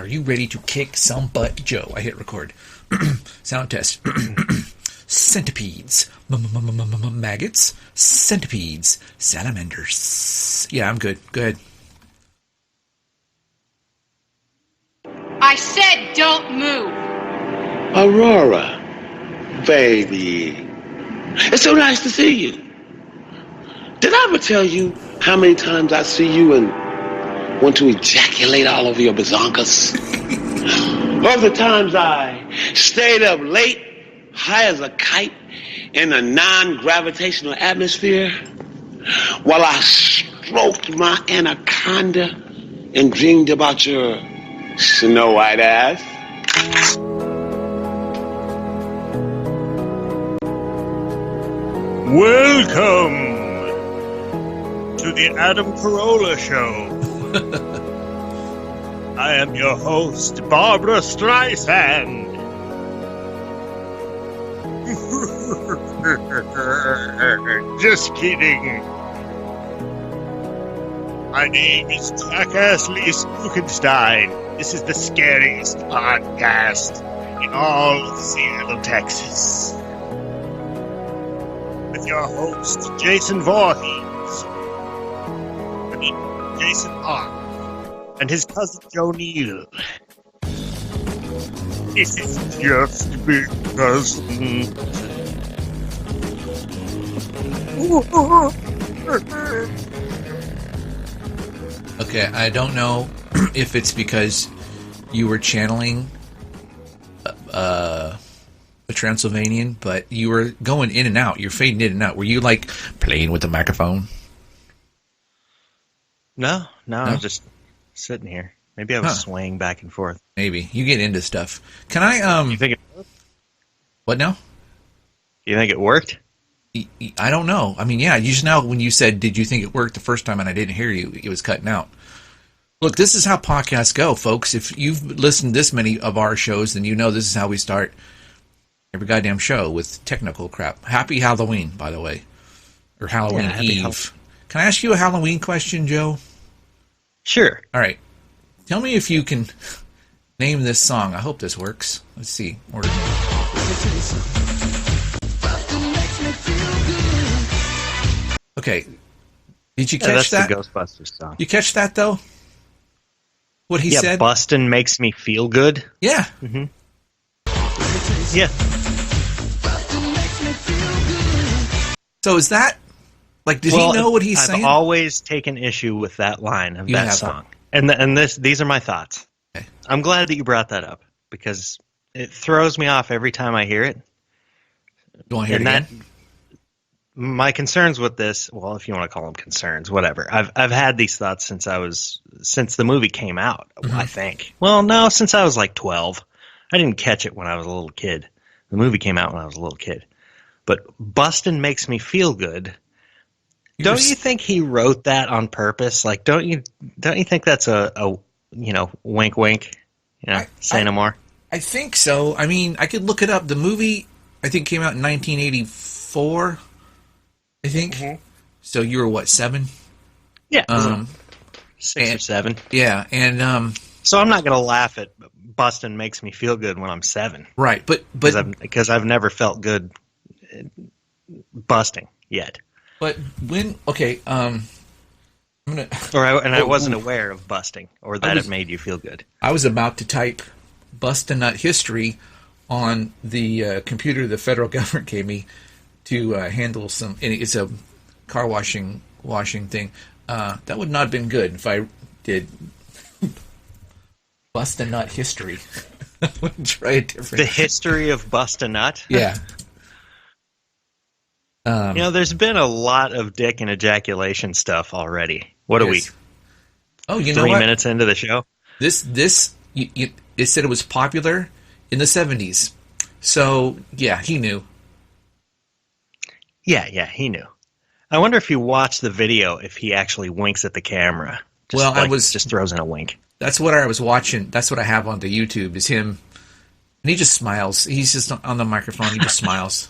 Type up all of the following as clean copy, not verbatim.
Are you ready to kick some butt, Joe? I hit record. Sound test. Centipedes. Maggots. Centipedes. Salamanders. Yeah, I'm good. Go ahead. I said don't move. Aurora, baby. It's so nice to see you. Did I ever tell you how many times I see you and want to ejaculate all over your bazonkas? Or the times I stayed up late, high as a kite, in a non-gravitational atmosphere, while I stroked my anaconda and dreamed about your snow white ass? Welcome to the Adam Carolla Show. I am your host, Barbara Streisand. Just kidding. My name is Jackass Lee Spookenstein. This is the scariest podcast in all of Seattle, Texas. With your host, Jason Voorhees. Jason Park. And his cousin, Joe Neal. This is just because... Okay, I don't know if it's because you were channeling a Transylvanian, but you were going in and out. You're fading in and out. Were you, like, playing with the microphone? No, I was just sitting here. Maybe I was swaying back and forth. Maybe. You get into stuff. Can I, You think it worked? What now? You think it worked? I don't know. I mean, yeah, just now when you said, did you think it worked the first time and I didn't hear you, it was cutting out. Look, this is how podcasts go, folks. If you've listened to this many of our shows, then you know this is how we start every goddamn show, with technical crap. Happy Halloween, by the way. Or Halloween Eve. Can I ask you a Halloween question, Joe? Sure. All right. Tell me if you can name this song. I hope this works. Let's see. Okay. Did you catch that? That's the Ghostbusters song. You catch that, though? What he said? Yeah, Bustin' makes me feel good. Yeah. Mm-hmm. Yeah. So is that... Like, does he know what he's saying? I've always taken issue with that line of that song. And these are my thoughts. Okay. I'm glad that you brought that up, because it throws me off every time I hear it. You want to hear it again? My concerns with this, well, if you want to call them concerns, whatever. I've had these thoughts since the movie came out, I think. Well, no, since I was like 12. I didn't catch it when I was a little kid. The movie came out when I was a little kid. But Bustin' makes me feel good. Don't you think he wrote that on purpose? Like, don't you think that's a wink wink? Say no more. I think so. I mean, I could look it up. The movie, I think, came out in 1984. I think. Mm-hmm. So you were what, 7? Yeah. 6 or 7. Yeah, and so I'm not gonna laugh at Bustin' makes me feel good when I'm 7. Right, but because I've never felt good busting yet. But when I'm gonna I wasn't aware of busting or that it made you feel good. I was about to type BustaNut history on the computer the federal government gave me to handle some. And it's a car washing thing. That would not have been good if I did BustaNut history. I would try a different. The history of BustaNut. Yeah. There's been a lot of dick and ejaculation stuff already. What are we? Oh, you know 3 what? minutes into the show? It said it was popular in the 70s. So, yeah, he knew. Yeah, he knew. I wonder if you watch the video, if he actually winks at the camera. Just throws in a wink. That's what I was watching. That's what I have on the YouTube, is him. And he just smiles. He's just on the microphone. He just smiles.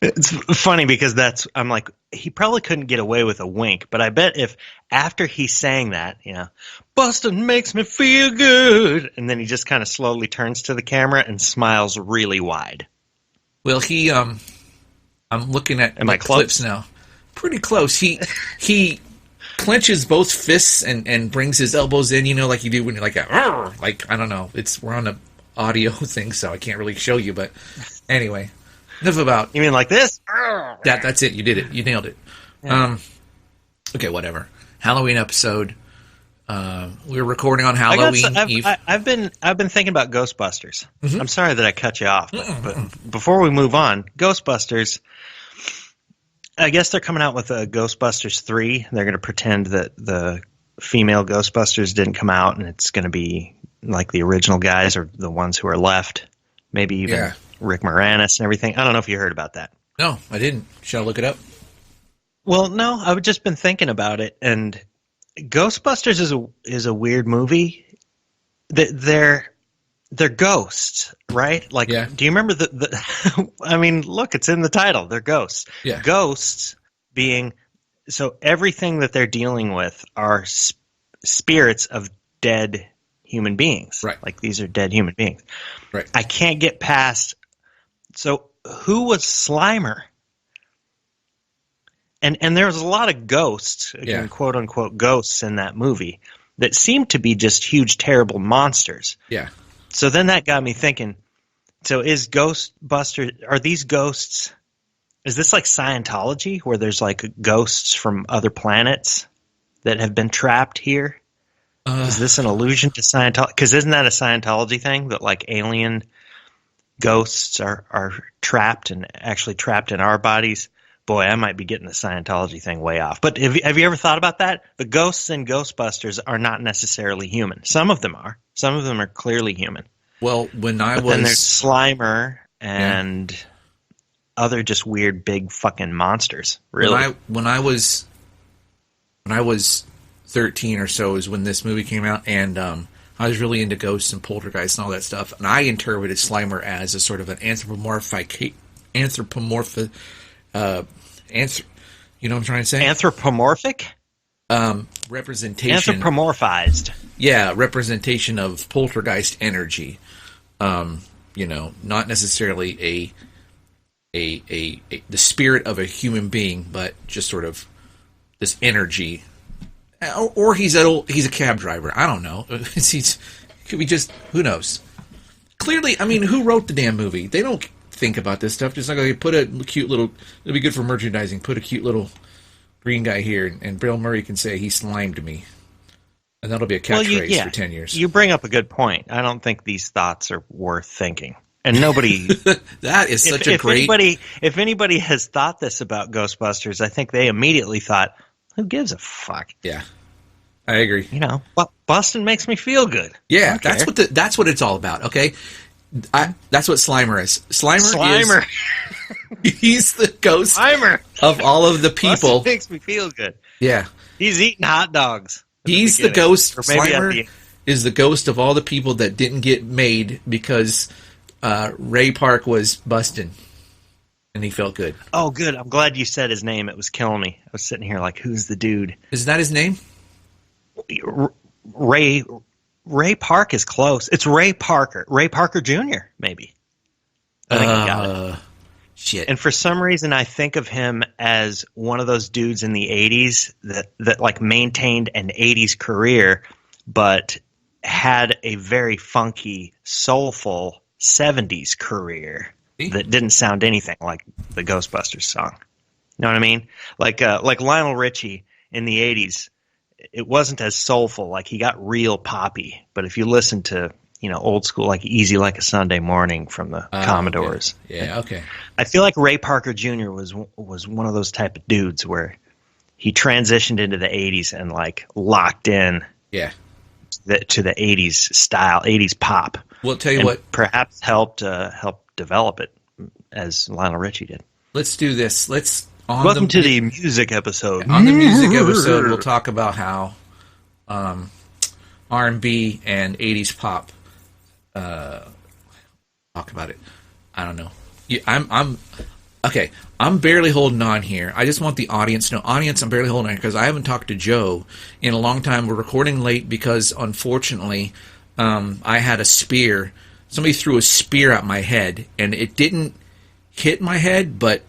It's funny because I'm like, he probably couldn't get away with a wink, but I bet if after he sang that, Bustin' makes me feel good. And then he just kind of slowly turns to the camera and smiles really wide. Well, I'm looking at Am I close? clips now. Pretty close. He clenches both fists and brings his elbows in, like you do when you're like I don't know. We're on a audio thing, so I can't really show you, but anyway. Enough about... You mean like this? That's it. You did it. You nailed it. Yeah. Okay, whatever. Halloween episode. We're recording on Halloween Eve. I've been thinking about Ghostbusters. Mm-hmm. I'm sorry that I cut you off, but before we move on, Ghostbusters, I guess they're coming out with a Ghostbusters 3. They're going to pretend that the female Ghostbusters didn't come out, and it's going to be like the original guys or the ones who are left. Maybe even Rick Moranis and everything. I don't know if you heard about that. No, I didn't. Should I look it up? Well, no, I've just been thinking about it, and Ghostbusters is a weird movie. They're ghosts, right? Like, do you remember the I mean, look, it's in the title. They're ghosts. Yeah. Ghosts being, so everything that they're dealing with are spirits of dead human beings. Right. Like, these are dead human beings. Right. I can't get past, so who was Slimer? And there was a lot of ghosts, again, quote unquote ghosts in that movie that seemed to be just huge, terrible monsters. Yeah. So then that got me thinking, so is Ghostbusters, are these ghosts, is this like Scientology where there's like ghosts from other planets that have been trapped here? Is this an allusion to Scientology? Because isn't that a Scientology thing that like alien ghosts are trapped and actually trapped in our bodies? Boy, I might be getting the Scientology thing way off. But have you ever thought about that? The ghosts in Ghostbusters are not necessarily human. Some of them are. Some of them are clearly human. Well, then there's Slimer and other just weird big fucking monsters. Really. When I was 13 or so is when this movie came out, and I was really into ghosts and poltergeists and all that stuff. And I interpreted Slimer as a sort of an anthropomorphic. You know what I'm trying to say? Anthropomorphic? Representation. Anthropomorphized. Yeah, representation of poltergeist energy. Not necessarily the spirit of a human being, but just sort of this energy. Or he's a cab driver. I don't know. Could be just, who knows? Clearly, I mean, who wrote the damn movie? They don't think about this stuff. Just like, okay, put a cute little, it'll be good for merchandising. Put a cute little green guy here, and Bill Murray can say he slimed me, and that'll be a catchphrase for 10 years. You bring up a good point. I don't think these thoughts are worth thinking, and nobody. That is such a great. If anybody has thought this about Ghostbusters, I think they immediately thought, "Who gives a fuck?" Yeah, I agree. Boston makes me feel good. Yeah, that's what it's all about. Okay. That's what Slimer is. Slimer. He's the ghost of all of the people. Bustin' makes me feel good. Yeah. He's eating hot dogs. He's the ghost. Slimer is the ghost of all the people that didn't get made because Ray Park was busting. And he felt good. Oh, good. I'm glad you said his name. It was killing me. I was sitting here like, who's the dude? Is that his name? Ray Park is close. It's Ray Parker. Ray Parker Jr., maybe. I think I got it. Shit. And for some reason, I think of him as one of those dudes in the 80s that like maintained an 80s career, but had a very funky, soulful 70s career that didn't sound anything like the Ghostbusters song. You know what I mean? Like Lionel Richie in the 80s. It wasn't as soulful. Like, he got real poppy. But if you listen to, old school, like Easy Like a Sunday Morning from the Commodores. Okay. Yeah, okay. I feel like Ray Parker Jr. was one of those type of dudes where he transitioned into the 80s and, like, locked in to the 80s style, 80s pop. Well, tell you what. Perhaps helped develop it as Lionel Richie did. Let's do this. Welcome to the music episode. On the music episode, we'll talk about how R&B and 80s pop talk about it. I don't know. Okay, I'm barely holding on here. I just want the audience to know. Audience, I'm barely holding on because I haven't talked to Joe in a long time. We're recording late because, unfortunately, I had a spear. Somebody threw a spear at my head, and it didn't hit my head, but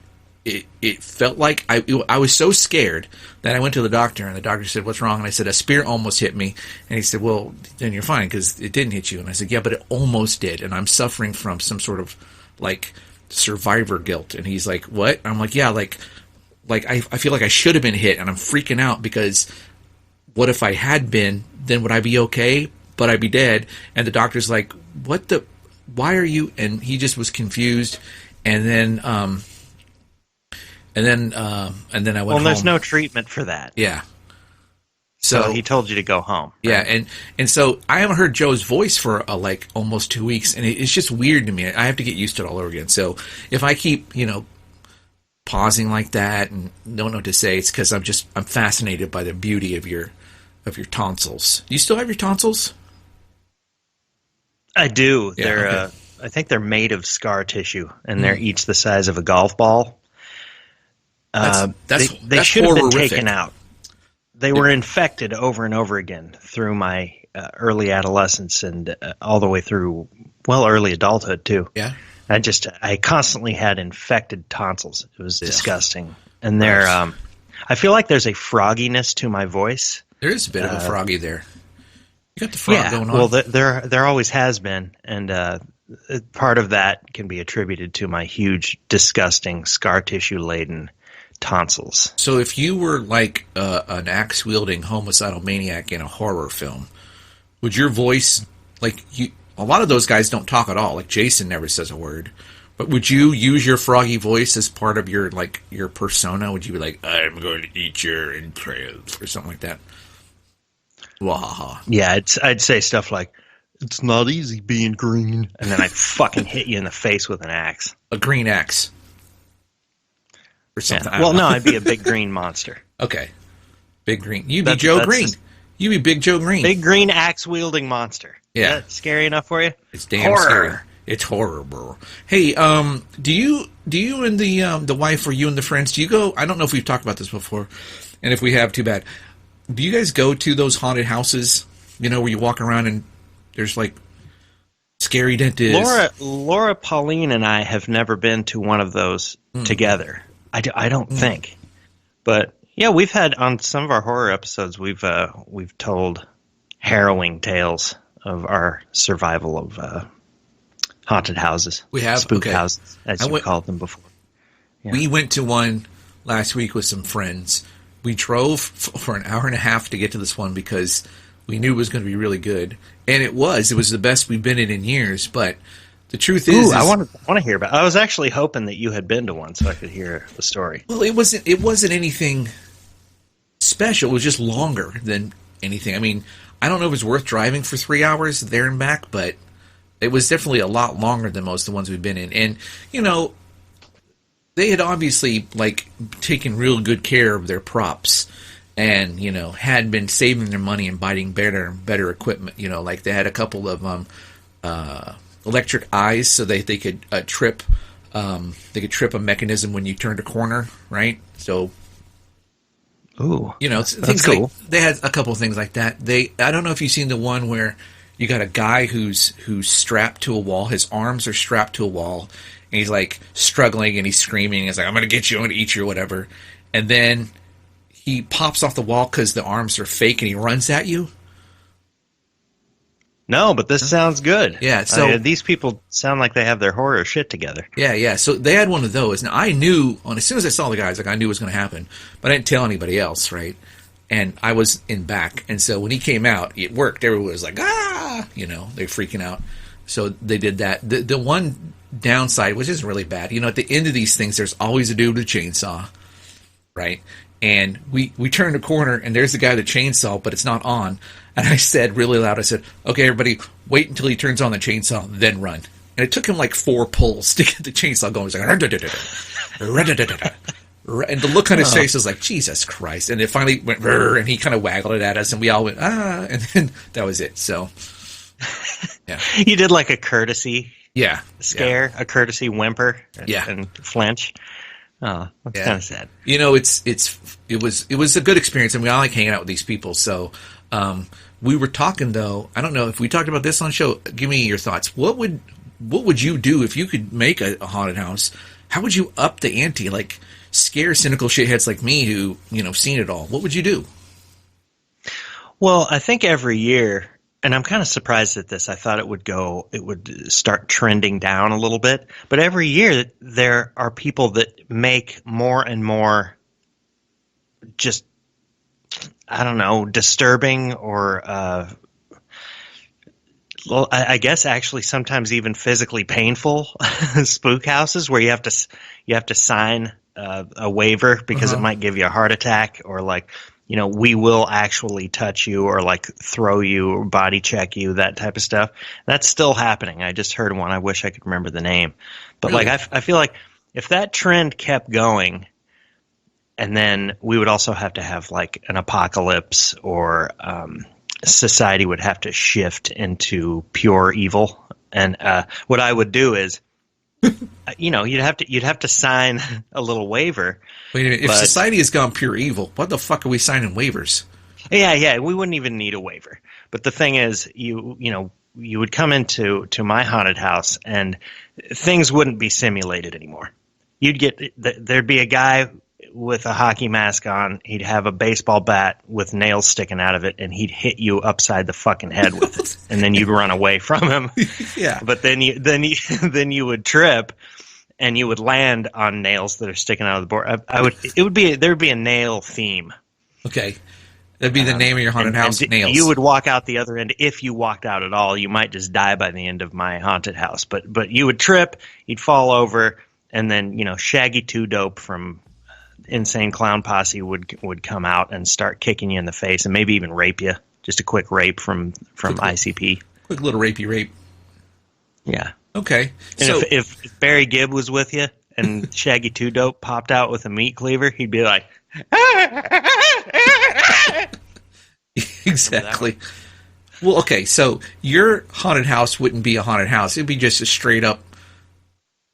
it felt like I was so scared that I went to the doctor, and the doctor said, "What's wrong?" And I said, "A spear almost hit me." And he said, "Well, then you're fine because it didn't hit you." And I said, "Yeah, but it almost did, and I'm suffering from some sort of like survivor guilt." And he's like, "What?" And I'm like, "Yeah, like I feel like I should have been hit, and I'm freaking out because what if I had been? Then would I be okay? But I'd be dead." And the doctor's like, "What the? Why are you?" And he just was confused, and then I went home. Well, there's no treatment for that. Yeah. So he told you to go home. Right? Yeah, and so I haven't heard Joe's voice for like almost 2 weeks, and it's just weird to me. I have to get used to it all over again. So if I keep, pausing like that and don't know what to say, it's because I'm fascinated by the beauty of your tonsils. Do you still have your tonsils? I do. Yeah, They're okay. I think they're made of scar tissue, and they're each the size of a golf ball. They should have been taken out. They were infected over and over again through my early adolescence and all the way through, early adulthood too. Yeah. I constantly had infected tonsils. It was disgusting. And I feel like there's a frogginess to my voice. There is a bit of a froggy there. You got the frog going on. Well, there always has been, and part of that can be attributed to my huge, disgusting, scar tissue laden tonsils. So if you were like an axe-wielding homicidal maniac in a horror film, would your voice, a lot of those guys don't talk at all. Like Jason never says a word. But would you use your froggy voice as part of your persona? Would you be like, "I'm going to eat your entrails," or something like that? Wahaha. Yeah, I'd say stuff like, "It's not easy being green," and then I'd fucking hit you in the face with an axe. A green axe. Or something. Yeah. Well, no, I'd be a big green monster. Okay. Big green. You'd be Joe Green. You'd be Big Joe Green. Big green axe-wielding monster. Yeah. Is that scary enough for you? It's damn scary. It's horror, bro. Hey, do you and the wife, or you and the friends, do you go? I don't know if we've talked about this before, and if we have, too bad. Do you guys go to those haunted houses? Where you walk around and there's like scary dentists. Laura, Pauline, and I have never been to one of those together. I don't think, but yeah, we've had on some of our horror episodes. We've told harrowing tales of our survival of haunted houses. We have spook houses, as you called them before. Yeah. We went to one last week with some friends. We drove for an hour and a half to get to this one because we knew it was going to be really good, and it was the best we've been in years. But the truth is, I want to hear about it. I was actually hoping that you had been to one so I could hear the story. Well, it wasn't anything special. It was just longer than anything. I mean, I don't know if it was worth driving for 3 hours there and back, but it was definitely a lot longer than most of the ones we've been in. And, they had obviously, taken real good care of their props and, had been saving their money and buying better and better equipment. They had a couple of electric eyes so they could trip a mechanism when you turned a corner, right? So, things cool. They had a couple of things like that. I don't know if you've seen the one where you got a guy who's strapped to a wall. His arms are strapped to a wall, and he's struggling and he's screaming. He's like, "I'm going to get you. I'm going to eat you," or whatever. And then he pops off the wall because the arms are fake, and he runs at you. No, but this sounds good. Yeah, so these people sound like they have their horror shit together. Yeah. So they had one of those. Now I knew as soon as I saw the guys, I knew it was going to happen, but I didn't tell anybody else, right? And I was in back, and so when he came out, it worked. Everyone was like, "Ah!" They're freaking out. So they did that. The one downside, which isn't really bad, at the end of these things, there's always a dude with a chainsaw, right? And we turned a corner, and there's the guy with the chainsaw, but it's not on. And I said really loud, I said, "Okay, everybody, wait until he turns on the chainsaw, then run." And it took him 4 pulls to get the chainsaw going. It was like, and the look on his face was like, Jesus Christ. And it finally went, and he kind of waggled it at us, and we all went, "Ah," and then that was it. So, yeah. You did a courtesy scare, a courtesy whimper and flinch. Oh, that's Yeah. kind of sad. You know, it was a good experience, and we all like hanging out with these people. So we were talking though. I don't know if we talked about this on the show. Give me your thoughts. What would you do if you could make a haunted house? How would you up the ante? Like scare cynical shitheads like me who seen it all. What would you do? Well, I think every year, and I'm kind of surprised at this. I thought it would start trending down a little bit. But every year there are people that make more and more just, I don't know, disturbing or, well, I guess actually sometimes even physically painful spook houses where you have to sign a waiver because it might give you a heart attack, or like, we will actually touch you or like throw you or body check you, that type of stuff. That's still happening. I just heard one. I wish I could remember the name. But Really? like, I feel like if that trend kept going, and then we would also have to have like an apocalypse, or society would have to shift into pure evil. And what I would do is, you'd have to sign a little waiver. Wait a minute. If society has gone pure evil, what the fuck are we signing waivers? Yeah, we wouldn't even need a waiver. But the thing is, you would come into my haunted house and things wouldn't be simulated anymore. There'd be a guy with a hockey mask on. He'd have a baseball bat with nails sticking out of it, and he'd hit you upside the fucking head with it, and then you'd run away from him. Yeah. But then you would trip, and you would land on nails that are sticking out of the board. There'd be a nail theme. Okay. That'd be the name of your haunted house, Nails. You would walk out the other end. If you walked out at all, you might just die by the end of my haunted house. But you would trip, you'd fall over, and then Shaggy Two Dope from Insane Clown Posse would come out and start kicking you in the face and maybe even rape you. Just a quick rape from ICP. Quick little rapey rape. Yeah. Okay. And So if Barry Gibb was with you and Shaggy Two Dope popped out with a meat cleaver, he'd be like, exactly. Well, okay. So your haunted house wouldn't be a haunted house. It'd be just a straight up.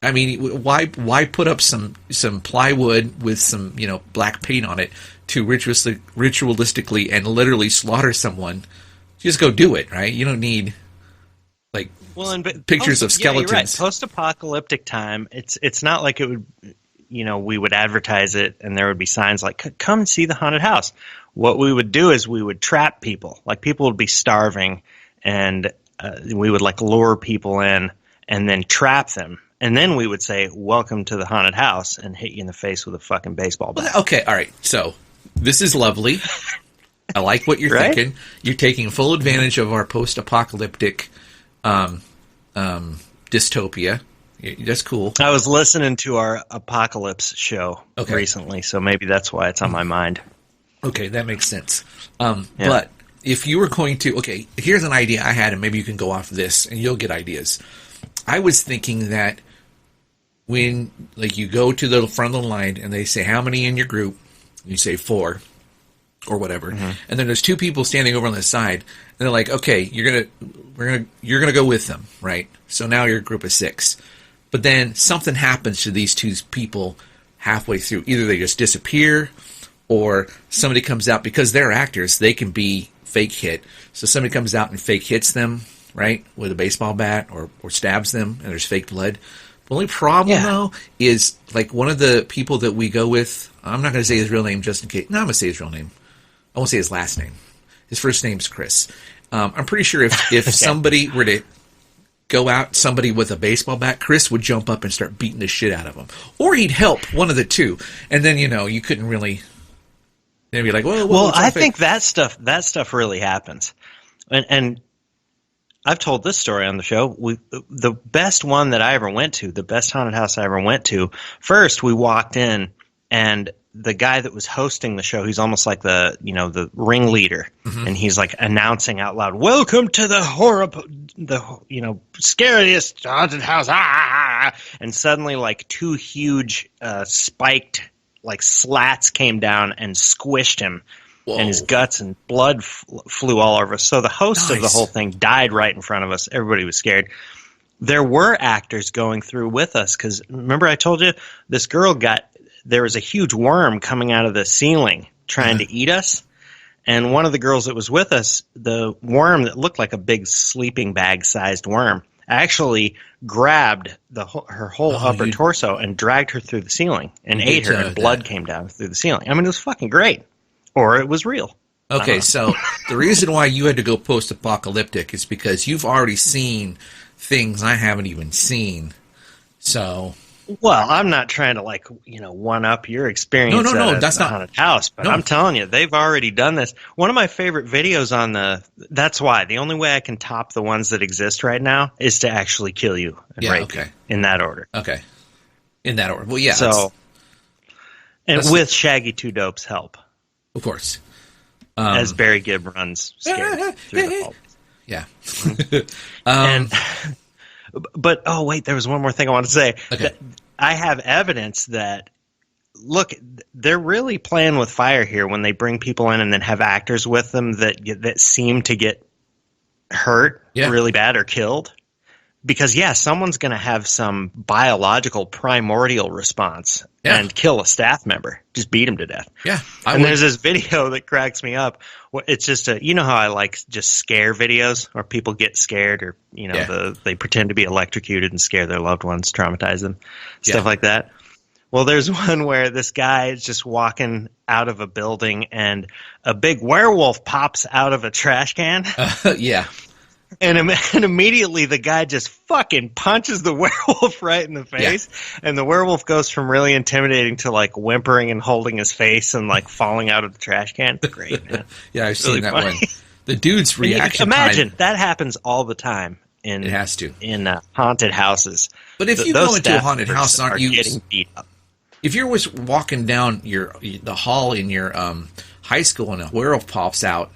I mean, why put up some plywood with some black paint on it to ritualistically and literally slaughter someone? Just go do it, right? You don't need like pictures of skeletons. Yeah, you're right. Post-apocalyptic time. It's not like it would. We would advertise it and there would be signs like, come and see the haunted house. What we would do is we would trap people. Like people would be starving and we would like lure people in and then trap them. And then we would say, welcome to the haunted house, and hit you in the face with a fucking baseball bat. Okay, all right. So this is lovely. I like what you're Right? thinking. You're taking full advantage of our post-apocalyptic dystopia. That's cool. I was listening to our apocalypse show Okay. recently, so maybe that's why it's on my mind. Okay, that makes sense. But if you were going to, okay, here's an idea I had, and maybe you can go off this, and you'll get ideas. I was thinking that when, like, you go to the front of the line, and they say, how many in your group? You say 4, or whatever, and then there's 2 people standing over on the side, and they're like, okay, you're gonna go with them, right? So now you're a group of 6. But then something happens to these 2 people halfway through. Either they just disappear, or somebody comes out, because they're actors, they can be fake hit. So somebody comes out and fake hits them, right, with a baseball bat, or stabs them, and there's fake blood. The only problem, though, is, like, one of the people that we go with, I'm not going to say his real name just in case. No, I'm going to say his real name. I won't say his last name. His first name's Chris. I'm pretty sure if somebody were to go out somebody with a baseball bat, Chris would jump up and start beating the shit out of him. Or he'd help, one of the two. And then, you couldn't really... Then be like, well, I think that stuff really happens. And I've told this story on the show. The best one that I ever went to, the best haunted house I ever went to, first we walked in, and the guy that was hosting the show, he's almost like the ringleader, and he's like announcing out loud, "Welcome to the scariest haunted house!" And suddenly, like 2 huge spiked like slats came down and squished him. Whoa. And his guts and blood flew all over us. So the host of the whole thing died right in front of us. Everybody was scared. There were actors going through with us because remember I told you this girl got there was a huge worm coming out of the ceiling trying to eat us. And one of the girls that was with us, the worm that looked like a big sleeping bag-sized worm, actually grabbed her whole upper torso and dragged her through the ceiling and ate her, and blood came down through the ceiling. I mean, it was fucking great. Or it was real. Okay, so the reason why you had to go post-apocalyptic is because you've already seen things I haven't even seen. So... Well, I'm not trying to, like, one-up your experience that's not haunted house, but I'm telling you, they've already done this. One of my favorite videos that's why, the only way I can top the ones that exist right now is to actually kill you and rape you in that order. Okay. In that order. Well, yeah. So, with Shaggy Two Dope's help. Of course. As Barry Gibb runs scared through the hall. Yeah. But, oh, wait, there was one more thing I wanted to say. Okay. I have evidence that, look, they're really playing with fire here when they bring people in and then have actors with them that seem to get hurt really bad or killed. Because, someone's going to have some biological primordial response and kill a staff member. Just beat him to death. Yeah. There's this video that cracks me up. It's just how I like just scare videos where people get scared or, they pretend to be electrocuted and scare their loved ones, traumatize them, stuff like that. Well, there's one where this guy is just walking out of a building and a big werewolf pops out of a trash can. Yeah. And immediately the guy just fucking punches the werewolf right in the face. Yeah. And the werewolf goes from really intimidating to like whimpering and holding his face and like falling out of the trash can. Great, man. Yeah, I've seen that one. The dude's reaction imagine that happens all the time. It has to. In haunted houses. But if you go into a haunted house, aren't you getting beat up? If you're walking down the hall in your high school and a werewolf pops out,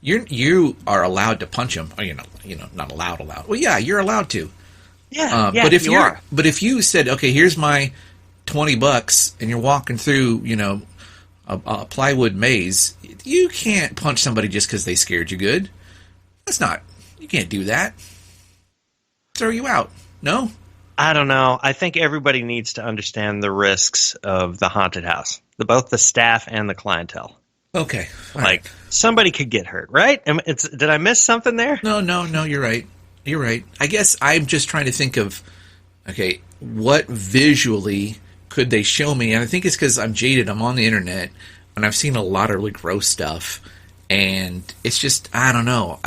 you are allowed to punch him. Or, not allowed. Well, yeah, you're allowed to. Yeah, but if you are. But if you said, okay, here's my $20, and you're walking through, a plywood maze, you can't punch somebody just because they scared you good. You can't do that. Throw you out. No? I don't know. I think everybody needs to understand the risks of the haunted house, both the staff and the clientele. Okay. Somebody could get hurt, right? Did I miss something there? No, you're right. You're right. I guess I'm just trying to think of, okay, what visually could they show me? And I think it's because I'm jaded. I'm on the internet, and I've seen a lot of really gross stuff. And it's just, I don't know.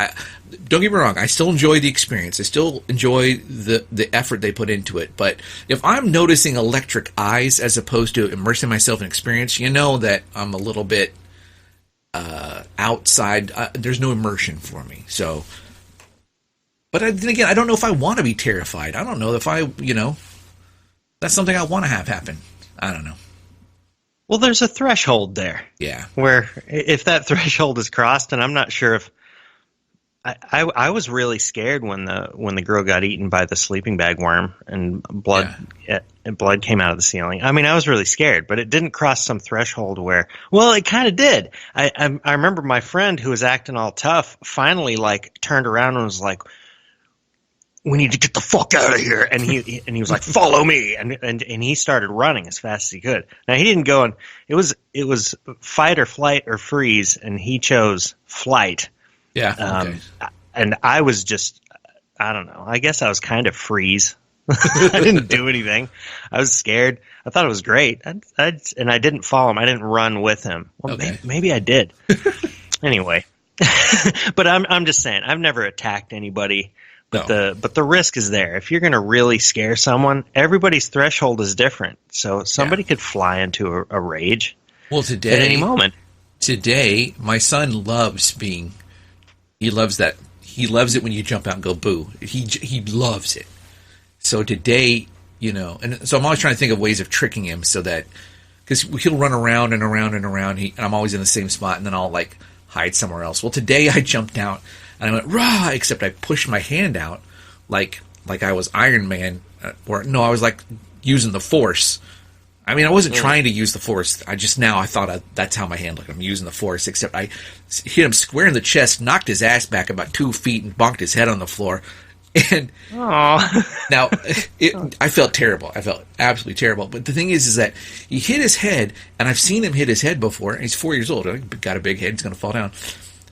Don't get me wrong. I still enjoy the experience. I still enjoy the effort they put into it. But if I'm noticing electric eyes as opposed to immersing myself in experience, that I'm a little bit outside. There's no immersion for me. So, but then again, I don't know if I want to be terrified. I don't know if that's something I want to have happen. I don't know. Well, there's a threshold there. Yeah. Where if that threshold is crossed, and I'm not sure if I was really scared when the girl got eaten by the sleeping bag worm and blood came out of the ceiling. I mean, I was really scared, but it didn't cross some threshold where, well, it kind of did. I remember my friend who was acting all tough finally turned around and was like, "We need to get the fuck out of here!" And he was like, "Follow me!" And he started running as fast as he could. Now he didn't go, and it was fight or flight or freeze, and he chose flight. Yeah. Okay. And I was just, I don't know. I guess I was kind of freeze. I didn't do anything. I was scared. I thought it was great. And I didn't follow him. I didn't run with him. Well, okay. maybe I did. Anyway, but I'm just saying, I've never attacked anybody. But the risk is there. If you're going to really scare someone, everybody's threshold is different. So somebody could fly into a rage. Well, at any moment. Today, my son loves being. He loves that. He loves it when you jump out and go boo. He loves it. So today, and so I'm always trying to think of ways of tricking him so that, because he'll run around and around and around, and I'm always in the same spot, and then I'll hide somewhere else. Well, today I jumped out and I went rah, except I pushed my hand out like I was Iron Man, I was using the Force. I mean, I wasn't trying to use the Force. I thought that's how my hand looked. I'm using the Force, except I hit him square in the chest, knocked his ass back about 2 feet, and bonked his head on the floor. And Oh, now, I felt terrible. I felt absolutely terrible. But the thing is that he hit his head, and I've seen him hit his head before. He's 4 years old. He's got a big head. He's going to fall down.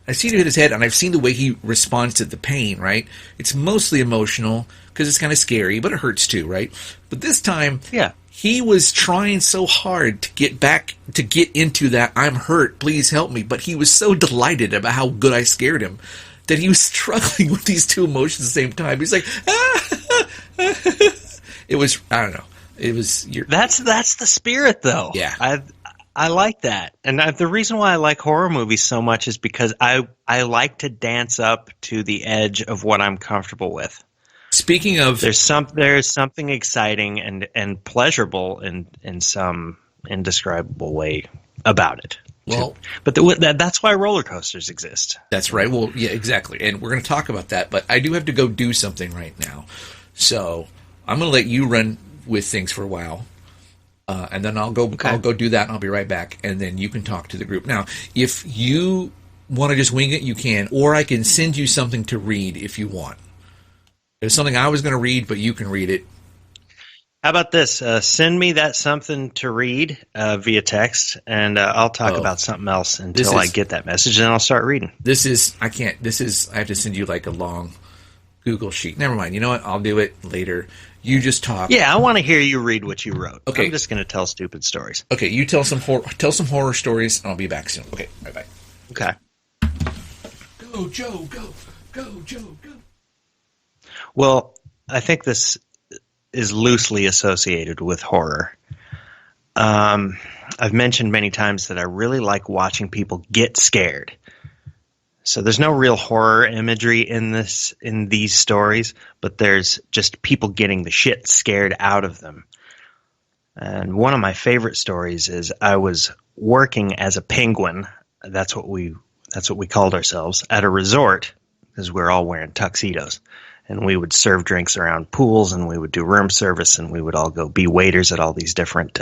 I've seen him hit his head, and I've seen the way he responds to the pain, right? It's mostly emotional because it's kind of scary, but it hurts too, right? But this time, yeah. he was trying so hard to get back, to get into that, I'm hurt, please help me. But he was so delighted about how good I scared him that he was struggling with these two emotions at the same time. He's like, it was, I don't know. It was, That's the spirit, though. Yeah. I like that. And the reason why I like horror movies so much is because I like to dance up to the edge of what I'm comfortable with. Speaking of, There's something exciting and pleasurable in some indescribable way about it. well, But that's why roller coasters exist. that's right. Well, yeah, exactly. And we're going to talk about that, but I do have to go do something right now. So I'm going to let you run with things for a while. And then I'll go do that, and I'll be right back. And then you can talk to the group. Now, if you want to just wing it, you can, or I can send you something to read if you want. There's something I was going to read, but you can read it. How about this? Send me that something to read via text, and I'll talk about something else until I get that message, and I'll start reading. I have to send you like a long Google sheet. Never mind. You know what? I'll do it later. You just talk. Yeah, I want to hear you read what you wrote. Okay. I'm just going to tell stupid stories. Okay, you tell some horror stories, and I'll be back soon. Okay, bye. Okay. Go, Joe, go, Joe, go. Well, I think this is loosely associated with horror. I've mentioned many times that I really like watching people get scared. So there's no real horror imagery in these stories, but there's just people getting the shit scared out of them. And one of my favorite stories is I was working as a penguin. That's what we called ourselves at a resort, because we're all wearing tuxedos. And we would serve drinks around pools, and we would do room service, and we would all go be waiters at all these different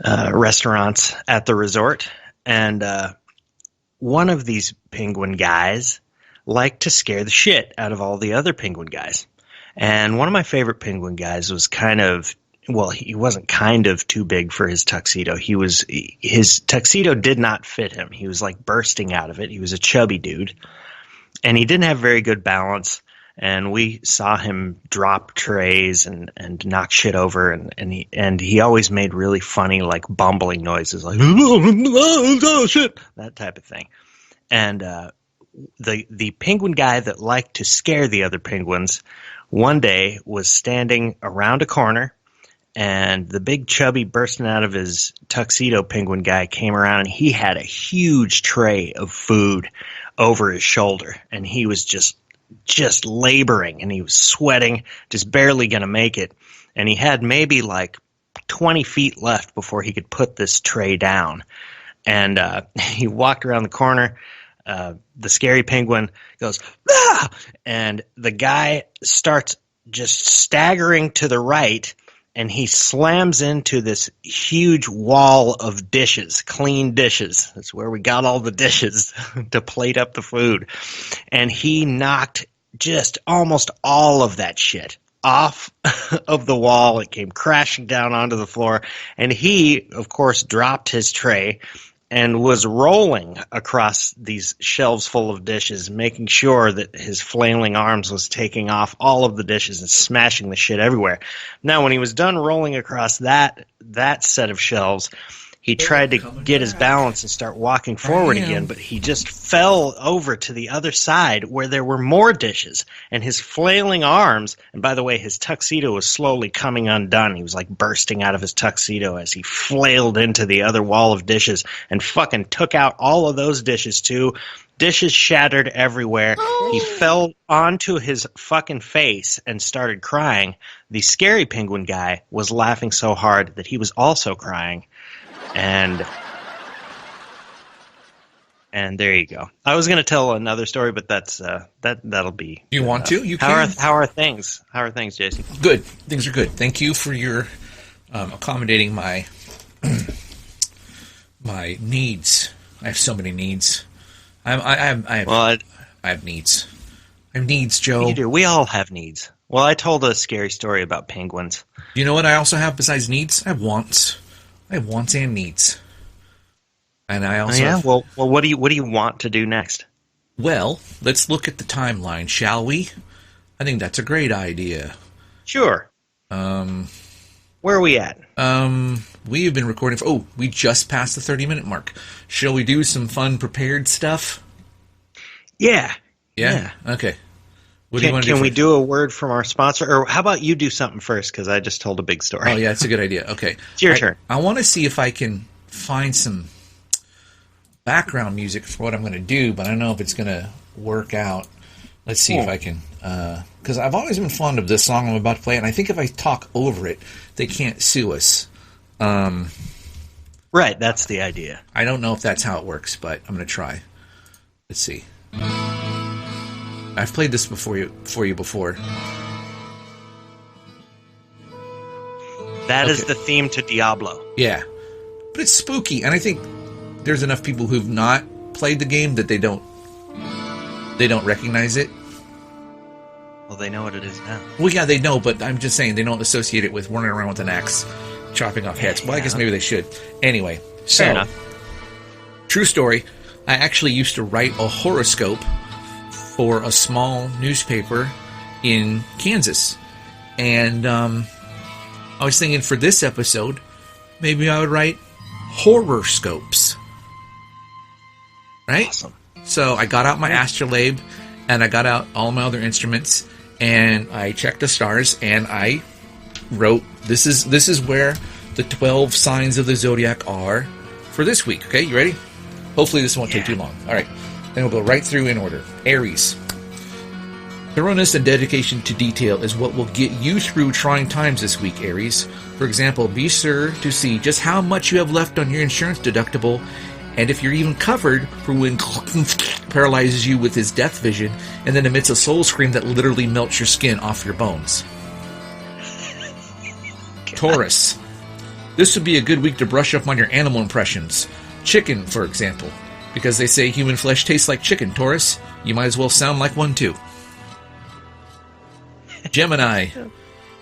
restaurants at the resort. And one of these penguin guys liked to scare the shit out of all the other penguin guys. And one of my favorite penguin guys was he wasn't kind of too big for his tuxedo. His tuxedo did not fit him. He was like bursting out of it. He was a chubby dude. And he didn't have very good balance, and we saw him drop trays and knock shit over, and he always made really funny, like, bumbling noises, like, oh, shit, that type of thing. And the penguin guy that liked to scare the other penguins one day was standing around a corner, and the big chubby bursting out of his tuxedo penguin guy came around, and he had a huge tray of food over his shoulder, and he was just laboring, and he was sweating, just barely going to make it. And he had maybe like 20 feet left before he could put this tray down. And he walked around the corner. The scary penguin goes, ah! And the guy starts just staggering to the right, and he slams into this huge wall of dishes, clean dishes. That's where we got all the dishes to plate up the food. And he knocked just almost all of that shit off of the wall. It came crashing down onto the floor. And he, of course, dropped his tray and was rolling across these shelves full of dishes, making sure that his flailing arms was taking off all of the dishes and smashing the shit everywhere. Now, when he was done rolling across that set of shelves, he tried to get his balance and start walking forward again, but he just fell over to the other side where there were more dishes, and his flailing arms, and by the way, his tuxedo was slowly coming undone. He was like bursting out of his tuxedo as he flailed into the other wall of dishes and fucking took out all of those dishes too. Dishes shattered everywhere. He fell onto his fucking face and started crying. The scary penguin guy was laughing so hard that he was also crying. And there you go. I was going to tell another story, but that'll be. You want to? You can. How are things? How are things, Jason? Good. Things are good. Thank you for your accommodating my my needs. I have so many needs. I have needs. I have needs, Joe. You do. We all have needs. Well, I told a scary story about penguins. You know what I also have besides needs? I have wants. I have wants and needs. And I also have, Well, what do you want to do next? well, let's look at the timeline, shall we? I think that's a great idea. Sure. Where are we at? We have been recording for, we just passed the 30-minute mark. Shall we do some fun prepared stuff? Yeah. Yeah? Okay. What do you want to do? Can we first? do a word from our sponsor? Or how about you do something first, because I just told a big story. Oh, yeah, that's a good idea. Okay. It's your turn. I want to see if I can find some background music for what I'm going to do, but I don't know if it's going to work out. Let's see if I can, because I've always been fond of this song I'm about to play, and I think if I talk over it, they can't sue us. Right, that's the idea. I don't know if that's how it works, but I'm going to try. Let's see. I've played this for you before. That is the theme to Diablo. Yeah, but it's spooky, and I think there's enough people who've not played the game that they don't recognize it. Well, they know what it is now. Well, yeah, they know, but I'm just saying they don't associate it with running around with an axe, chopping off heads. Well, I guess maybe they should. Anyway, Fair so enough. true story. I actually used to write a horoscope for a small newspaper in Kansas, and I was thinking for this episode, maybe I would write horrorscopes. Right? Awesome. So I got out my astrolabe, and I got out all my other instruments, and I checked the stars, and I wrote, this is where the 12 signs of the zodiac are for this week. Okay, you ready? Hopefully this won't take too long. All right, then we'll go right through in order. Aries. Thoroughness and dedication to detail is what will get you through trying times this week, Aries. For example, be sure to see just how much you have left on your insurance deductible, and if you're even covered for when paralyzes you with his death vision and then emits a soul scream that literally melts your skin off your bones. Taurus. This would be a good week to brush up on your animal impressions. Chicken, for example. Because they say human flesh tastes like chicken, Taurus. You might as well sound like one too. Gemini.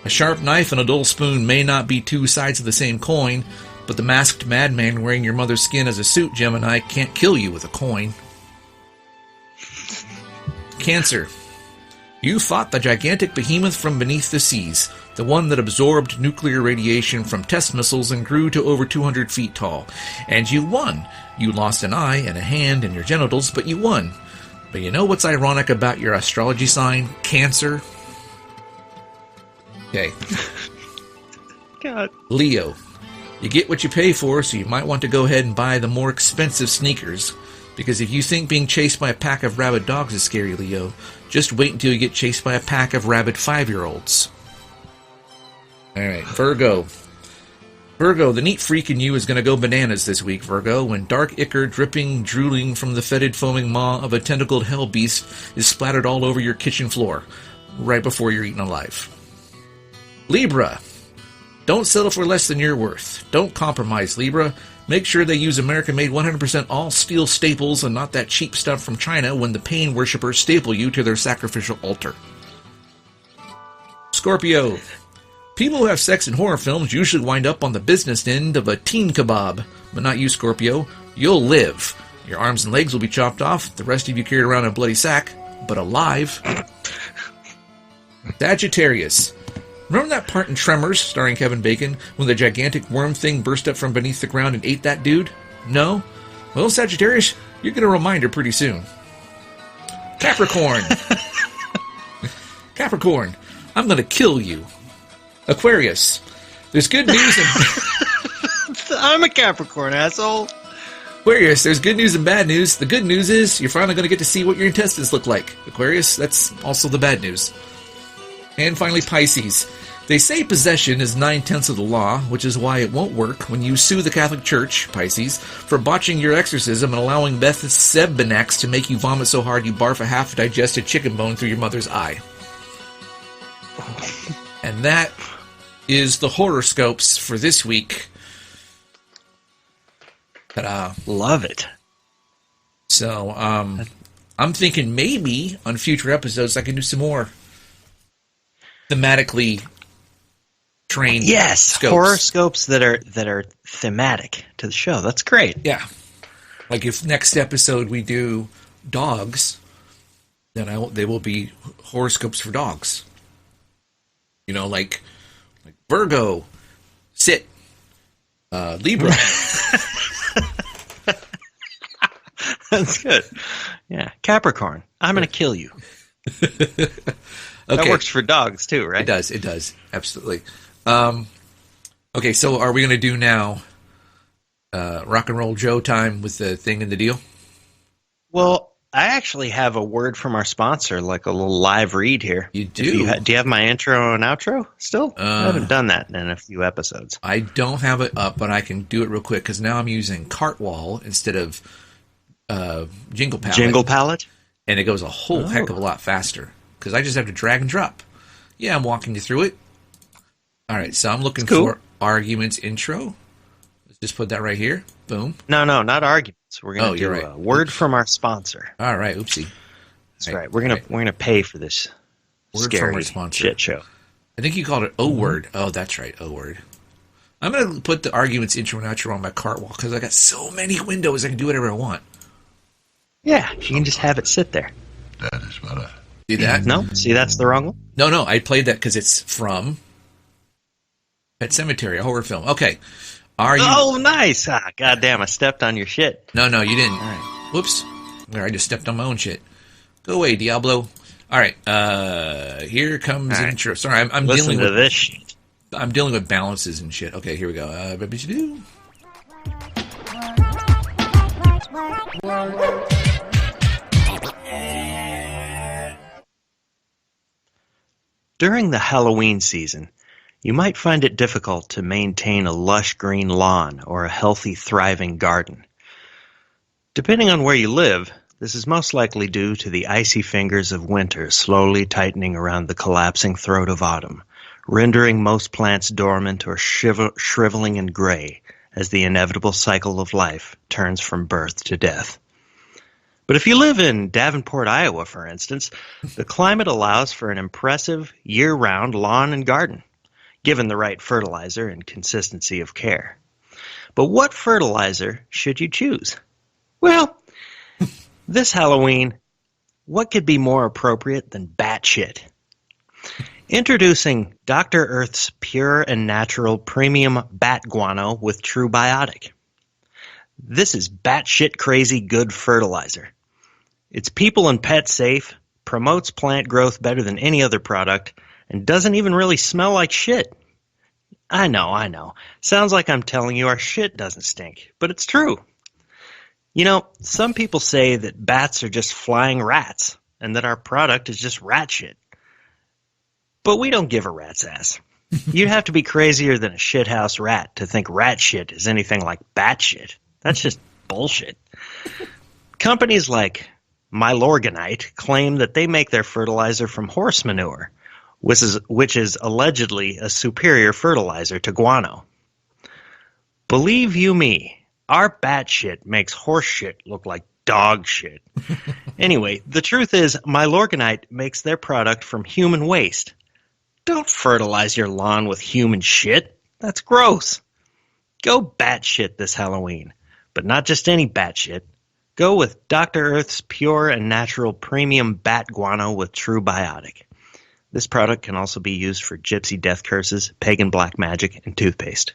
A sharp knife and a dull spoon may not be two sides of the same coin, but the masked madman wearing your mother's skin as a suit, Gemini, can't kill you with a coin. Cancer. You fought the gigantic behemoth from beneath the seas, the one that absorbed nuclear radiation from test missiles and grew to over 200 feet tall. And you won. You lost an eye and a hand and your genitals, but you won. But you know what's ironic about your astrology sign, Cancer? Okay. God. Leo. You get what you pay for, so you might want to go ahead and buy the more expensive sneakers. Because if you think being chased by a pack of rabid dogs is scary, Leo, just wait until you get chased by a pack of rabid 5-year-olds. Alright, Virgo. Virgo, the neat freak in you is going to go bananas this week, Virgo, when dark ichor dripping, drooling from the fetid, foaming maw of a tentacled hell beast is splattered all over your kitchen floor, right before you're eaten alive. Libra. Don't settle for less than you're worth. Don't compromise, Libra. Make sure they use American-made 100% all-steel staples and not that cheap stuff from China when the pain worshippers staple you to their sacrificial altar. Scorpio. People who have sex in horror films usually wind up on the business end of a teen kebab. But not you, Scorpio. You'll live. Your arms and legs will be chopped off. The rest of you carried around in a bloody sack, but alive. Sagittarius. Remember that part in Tremors, starring Kevin Bacon, when the gigantic worm thing burst up from beneath the ground and ate that dude? No? Well, Sagittarius, you're going to remind her pretty soon. Capricorn. Capricorn, I'm going to kill you. Aquarius, there's good news and... I'm a Capricorn, asshole. Aquarius, there's good news and bad news. The good news is you're finally going to get to see what your intestines look like. Aquarius, that's also the bad news. And finally, Pisces. They say possession is 9/10 of the law, which is why it won't work when you sue the Catholic Church, Pisces, for botching your exorcism and allowing Beth Sebanax to make you vomit so hard you barf a half-digested chicken bone through your mother's eye. And that is the horoscopes for this week. Ta-da. Love it. So, I'm thinking maybe on future episodes I can do some more thematically trained scopes. horoscopes that are thematic to the show. That's great. Yeah. Like if next episode we do dogs, then they will be horoscopes for dogs. You know, like Virgo, sit, Libra. That's good. Yeah, Capricorn. I'm going to kill you. Okay. That works for dogs too, right? It does. Absolutely. Okay, so are we going to do now Rock and Roll Joe time with the thing and the deal? Well, I actually have a word from our sponsor, like a little live read here. You do? Do you have my intro and outro still? I haven't done that in a few episodes. I don't have it up, but I can do it real quick because now I'm using Cartwall instead of Jingle Palette. Jingle Palette? And it goes a whole heck of a lot faster because I just have to drag and drop. Yeah, I'm walking you through it. All right, so I'm looking for arguments intro. Let's just put that right here. Boom. No, not arguments. We're going to do right. a word from our sponsor. All right, oopsie. That's right. We're gonna pay for this Word scary from our sponsor. shit show. I think you called it O-word. Oh, that's right, O-word. I'm going to put the arguments intro and outro on my Cartwall because I got so many windows I can do whatever I want. Yeah, you can just have it sit there. That is better. See that? No? See, that's the wrong one? No, I played that because it's from Pet Sematary, a horror film. Okay. Are you... Oh, nice! God damn, I stepped on your shit. No, you didn't. All right. Whoops. I just stepped on my own shit. Go away, Diablo. All right. Here comes intro. Sorry, I'm Listen dealing with this shit. I'm dealing with balances and shit. Okay, here we go. During the Halloween season, you might find it difficult to maintain a lush green lawn or a healthy, thriving garden. Depending on where you live, this is most likely due to the icy fingers of winter slowly tightening around the collapsing throat of autumn, rendering most plants dormant or shriveling and gray as the inevitable cycle of life turns from birth to death. But if you live in Davenport, Iowa, for instance, the climate allows for an impressive year-round lawn and garden, given the right fertilizer and consistency of care. But what fertilizer should you choose? Well, this Halloween, what could be more appropriate than Batshit? Introducing Dr. Earth's pure and natural premium bat guano with True Biotic. This is batshit crazy good fertilizer. It's people and pet safe, promotes plant growth better than any other product, and doesn't even really smell like shit. I know. Sounds like I'm telling you our shit doesn't stink, but it's true. You know, some people say that bats are just flying rats, and that our product is just rat shit. But we don't give a rat's ass. You'd have to be crazier than a shithouse rat to think rat shit is anything like bat shit. That's just bullshit. Companies like Milorganite claim that they make their fertilizer from horse manure, which is allegedly a superior fertilizer to guano. Believe you me, our bat shit makes horse shit look like dog shit. Anyway, the truth is Milorganite makes their product from human waste. Don't fertilize your lawn with human shit. That's gross. Go batshit this Halloween. But not just any batshit. Go with Dr. Earth's pure and natural premium bat guano with True Biotic. This product can also be used for gypsy death curses, pagan black magic, and toothpaste.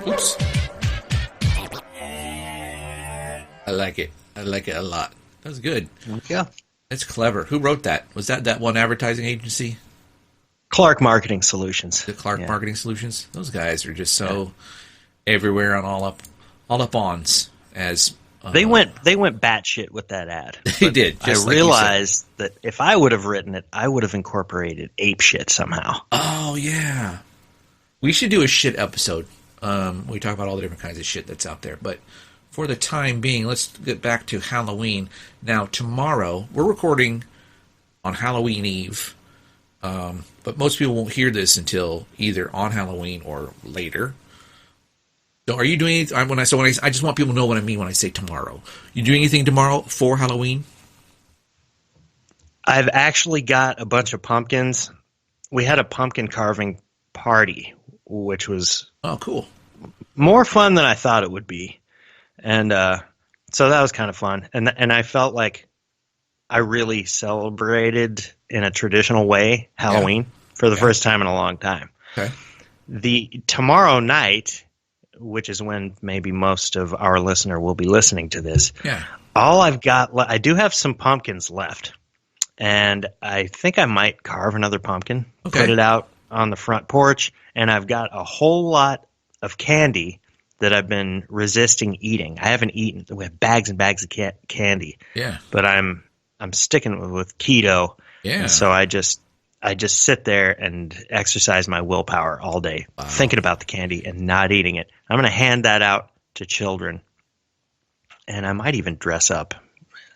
Oops. I like it. I like it a lot. That was good. Yeah. That's clever. Who wrote that? Was that one advertising agency? Clark Marketing Solutions. The Clark Marketing Solutions. Those guys are just so everywhere on all up ons. As they went batshit with that ad. They did. I realized that if I would have written it, I would have incorporated ape shit somehow. Oh yeah, we should do a shit episode. We talk about all the different kinds of shit that's out there, but for the time being, let's get back to Halloween. Now, tomorrow, we're recording on Halloween Eve, but most people won't hear this until either on Halloween or later. So are you doing anything when I just want people to know what I mean when I say tomorrow. You doing anything tomorrow for Halloween? I've actually got a bunch of pumpkins. We had a pumpkin carving party, which was cool. More fun than I thought it would be. And so that was kind of fun. And I felt like I really celebrated in a traditional way Halloween for the first time in a long time. Okay. The tomorrow night, which is when maybe most of our listener will be listening to this. Yeah. All I've got, I do have some pumpkins left, and I think I might carve another pumpkin, put it out on the front porch, and I've got a whole lot of candy that I've been resisting eating. I haven't eaten. We have bags and bags of candy. Yeah. But I'm sticking with keto. Yeah. And so I just sit there and exercise my willpower all day, thinking about the candy and not eating it. I'm going to hand that out to children, and I might even dress up.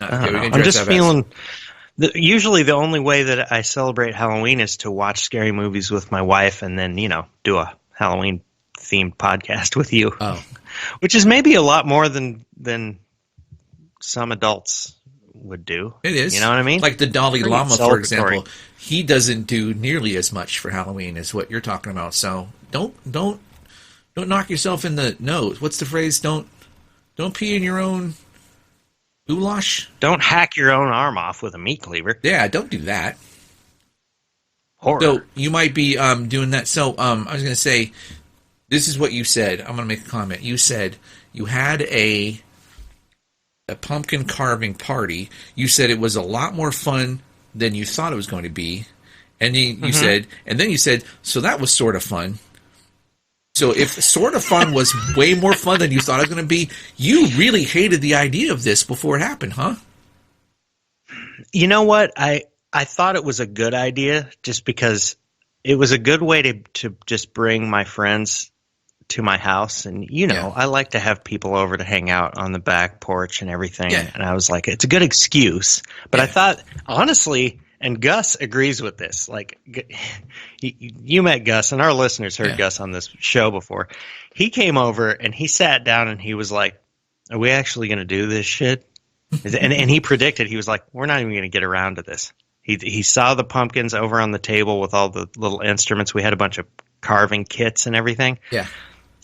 I'm just feeling. Usually, the only way that I celebrate Halloween is to watch scary movies with my wife, and then do a Halloween themed podcast with you. Which is maybe a lot more than some adults would do. It is. You know what I mean? Like the Dalai Lama, for example, he doesn't do nearly as much for Halloween as what you're talking about. So don't knock yourself in the nose. What's the phrase? Don't pee in your own goulash. Don't hack your own arm off with a meat cleaver. Yeah, don't do that. Horror. So you might be doing that. So I was going to say, this is what you said. I'm going to make a comment. You said you had a pumpkin carving party. You said it was a lot more fun than you thought it was going to be. And you said, so that was sort of fun. So if sort of fun was way more fun than you thought it was going to be, you really hated the idea of this before it happened, huh? You know what? I thought it was a good idea just because it was a good way to just bring my friends to my house. And, I like to have people over to hang out on the back porch and everything. Yeah. And I was like, it's a good excuse. But I thought, honestly, and Gus agrees with this. Like, you met Gus, and our listeners heard Gus on this show before. He came over, and he sat down, and he was like, are we actually going to do this shit? and he predicted, he was like, we're not even going to get around to this. He saw the pumpkins over on the table with all the little instruments. We had a bunch of carving kits and everything. Yeah.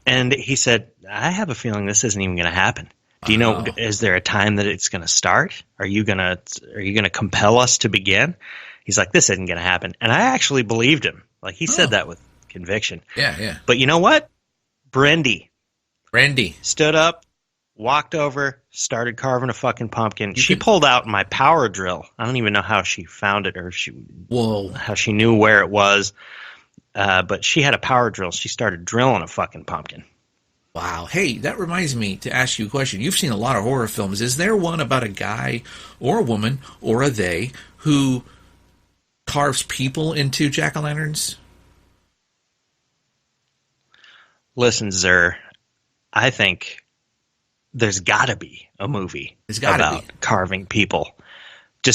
And he said, I have a feeling this isn't even going to happen. Do you know, is there a time that it's going to start? Are you going to compel us to begin? He's like, this isn't going to happen. And I actually believed him. Like, he said that with conviction. Yeah, yeah. But you know what? Brandy stood up, walked over, started carving a fucking pumpkin. She pulled out my power drill. I don't even know how she found it or how she knew where it was. But she had a power drill. She started drilling a fucking pumpkin. Wow. Hey, that reminds me to ask you a question. You've seen a lot of horror films. Is there one about a guy or a woman or a they who carves people into jack-o'-lanterns? Listen, Zer, I think there's got to be a movie about carving people.